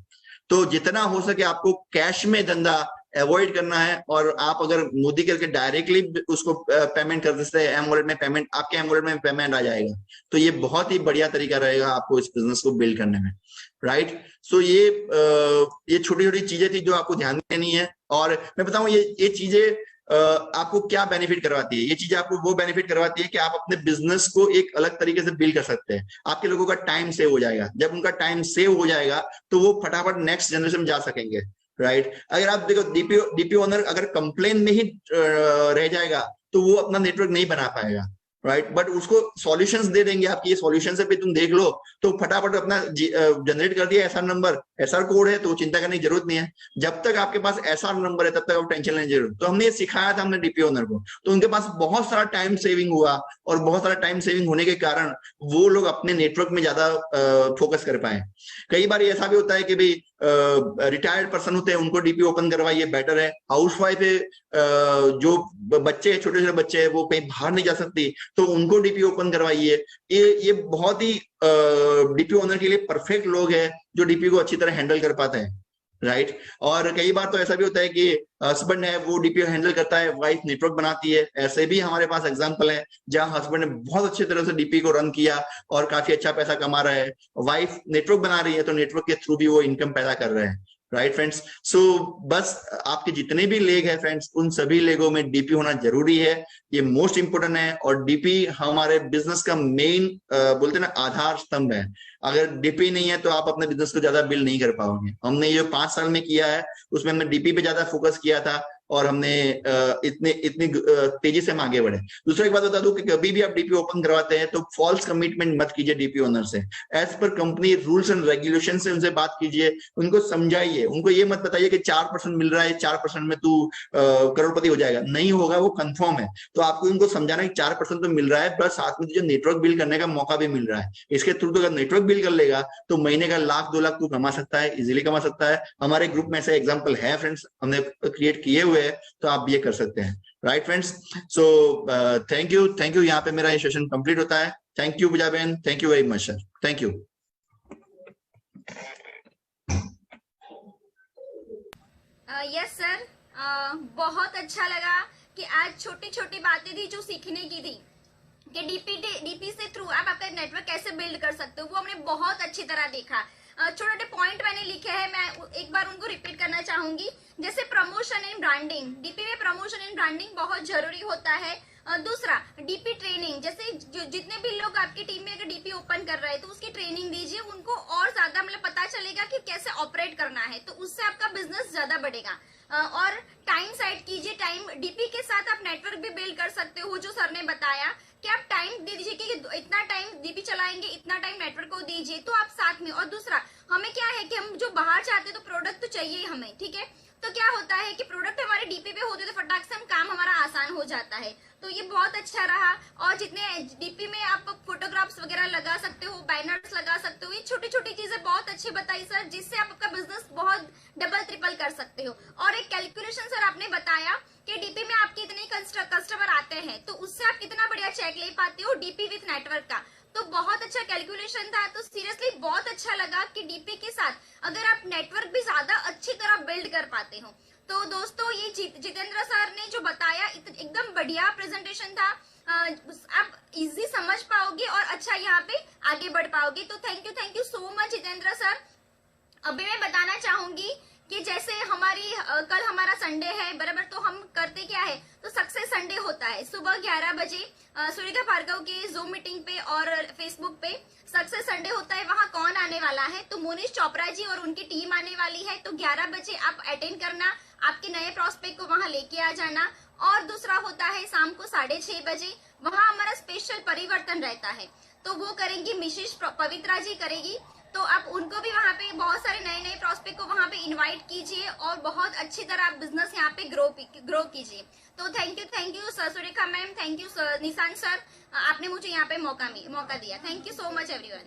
तो जितना हो सके आपको कैश में धंधा अवॉइड करना है, और आप अगर मोदी करके डायरेक्टली उसको पेमेंट कर देते हैं, एम वॉलेट में पेमेंट, आपके एम वॉलेट में पेमेंट आ जाएगा, तो ये बहुत ही बढ़िया तरीका रहेगा आपको इस बिजनेस को बिल्ड करने में, राइट। सो ये छोटी छोटी चीजें थी जो आपको ध्यान देनी है। और मैं बताऊं ये चीजें आपको क्या बेनिफिट करवाती है। ये चीजें आपको वो बेनिफिट करवाती है कि आप अपने बिजनेस को एक अलग तरीके से बिल्ड कर सकते हैं। आपके लोगों का टाइम सेव हो जाएगा, जब उनका टाइम सेव हो जाएगा तो वो फटाफट नेक्स्ट जनरेशन में जा सकेंगे, राइट। अगर आप देखो डीपी ओनर अगर कंप्लेन में ही रह जाएगा तो वो अपना नेटवर्क नहीं बना पाएगा, राइट। बट उसको सॉल्यूशंस दे देंगे, आपकी ये सॉल्यूशन से भी तुम देख लो तो फटाफट अपना जनरेट कर दिया, एसआर नंबर, एसआर कोड है, तो चिंता करने की जरूरत नहीं है। जब तक आपके पास एसआर नंबर है तब तक आप टेंशन लेने की जरूरत। तो हमने ये सिखाया था हमने डीपी ओनर को, तो उनके पास बहुत सारा टाइम सेविंग हुआ, और बहुत सारा टाइम सेविंग होने के कारण वो लोग अपने नेटवर्क में ज्यादा फोकस कर पाए। कई बार ऐसा भी होता है कि भाई रिटायर्ड पर्सन होते हैं उनको डीपी ओपन करवाइए, बेटर है। हाउसवाइफ है, जो बच्चे छोटे छोटे बच्चे हैं वो कहीं बाहर नहीं जा सकती, तो उनको डीपी ओपन करवाइए। ये बहुत ही डीपी ओनर के लिए परफेक्ट लोग हैं जो डीपी को अच्छी तरह हैंडल कर पाते हैं, राइट। और कई बार तो ऐसा भी होता है कि हस्बैंड है वो डीपी हैंडल करता है, वाइफ नेटवर्क बनाती है। ऐसे भी हमारे पास एग्जांपल है जहां हस्बैंड ने बहुत अच्छी तरह से डीपी को रन किया और काफी अच्छा पैसा कमा रहा है, वाइफ नेटवर्क बना रही है तो नेटवर्क के थ्रू भी वो इनकम पैदा कर रहे हैं, राइट फ्रेंड्स। सो बस आपके जितने भी लेग है फ्रेंड्स, उन सभी लेगों में डीपी होना जरूरी है, ये मोस्ट इंपोर्टेंट है। और डीपी हमारे बिजनेस का मेन बोलते ना आधार स्तंभ है। अगर डीपी नहीं है तो आप अपने बिजनेस को ज्यादा बिल्ड नहीं कर पाओगे। हमने ये 5 साल में किया है, उसमें हमने डीपी पे ज्यादा फोकस किया था और हमने इतनी तेजी से हम आगे बढ़े। दूसरा एक बात बता दूं कि कभी भी आप डीपी ओपन करवाते हैं तो फॉल्स कमिटमेंट मत कीजिए डीपी ओनर से। As per company rules and regulation से उनसे बात कीजिए, उनको समझाइए, उनको ये मत बताइए कि 4% मिल रहा है, 4% में तू करोड़पति हो जाएगा, नहीं होगा, वो कंफर्म है। तो आपको उनको समझाना है 4% तो मिल रहा है, प्लस साथ में तुझे नेटवर्क बिल्ड करने का मौका भी मिल रहा है। इसके थ्रू तो अगर नेटवर्क बिल्ड कर लेगा तो महीने का 1,00,000 2,00,000 तू कमा सकता है, इजिली कमा सकता है। हमारे ग्रुप में ऐसे एग्जाम्पल है फ्रेंड्स, हमने क्रिएट किए हुए हैं, तो आप ये कर सकते हैं, right friends. So thank you. यहाँ पे मेरा ये सेशन कंप्लीट होता है। थैंक यू पूजा बहन, thank you very much sir, thank you. Yes sir, बहुत अच्छा लगा कि आज छोटी छोटी बातें थी जो सीखने की थी कि डीपी से थ्रू आप आपका नेटवर्क कैसे बिल्ड कर सकते हो, वो हमने बहुत अच्छी तरह देखा। छोटे छोटे पॉइंट मैंने लिखे हैं, मैं एक बार उनको रिपीट करना चाहूंगी। जैसे प्रमोशन एंड ब्रांडिंग, डीपी में प्रमोशन एंड ब्रांडिंग बहुत जरूरी होता है। दूसरा डीपी ट्रेनिंग, जैसे जितने भी लोग आपकी टीम में अगर डीपी ओपन कर रहे हैं तो उसकी ट्रेनिंग दीजिए, उनको और ज्यादा मतलब पता चलेगा कि कैसे ऑपरेट करना है, तो उससे आपका बिजनेस ज्यादा बढ़ेगा। और टाइम सेट कीजिए, टाइम डीपी के साथ आप नेटवर्क भी बिल्ड कर सकते हो, जो सर ने बताया कि आप टाइम दे दीजिए कि इतना टाइम डीपी चलाएंगे, इतना टाइम नेटवर्क को दीजिए, तो आप साथ में। और दूसरा हमें क्या है कि हम जो बाहर चाहते हैं तो प्रोडक्ट तो चाहिए हमें, ठीक है। तो क्या होता है कि प्रोडक्ट हमारे डीपी पे होते तो फटाक से हम काम हमारा आसान हो जाता है, तो ये बहुत अच्छा रहा। और जितने डीपी में आप फोटोग्राफ्स वगैरह लगा सकते हो, बैनर्स लगा सकते हो, ये छोटी छोटी चीजें बहुत अच्छी बताई सर, जिससे आप आपका बिजनेस बहुत डबल ट्रिपल कर सकते हो। और एक कैलकुलेशन सर आपने बताया कि डीपी में आपके इतने कस्टमर आते हैं तो उससे आप कितना बढ़िया चेक ले पाते हो डीपी विथ नेटवर्क का, तो बहुत अच्छा कैलकुलेशन था। तो सीरियसली बहुत अच्छा लगा कि डीपी के साथ अगर आप नेटवर्क भी ज्यादा अच्छी तरह बिल्ड कर पाते हो। तो दोस्तों ये जितेंद्र सर ने जो बताया एकदम बढ़िया प्रेजेंटेशन था, आप इजी समझ पाओगे और अच्छा यहाँ पे आगे बढ़ पाओगे। तो thank you so much Jitendra sir. अभी मैं बताना चाहूंगी कि जैसे हमारी कल हमारा संडे है बराबर, तो हम करते क्या है, तो सक्सेस संडे होता है सुबह 11 बजे सुरेखा भार्गव की जूम मीटिंग पे और फेसबुक पे सक्सेस संडे होता है। वहां कौन आने वाला है, तो मोनीश चोपड़ा जी और उनकी टीम आने वाली है। तो 11 बजे आप अटेंड करना, आपके नए प्रोस्पेक्ट को वहां लेके आ जाना। और दूसरा होता है शाम को 6:30 बजे, वहां हमारा स्पेशल परिवर्तन रहता है, तो वो करेंगी मिसेस पवित्रा जी करेगी। तो आप उनको भी वहां पे बहुत सारे नए नए प्रोस्पेक्ट को वहां पे इनवाइट कीजिए और बहुत अच्छी तरह आप बिजनेस यहाँ पे ग्रो कीजिए। तो thank you sir Surekha ma'am, thank you sir Nishant sir, आपने मुझे यहाँ पे मौका दिया। Thank you so much everyone.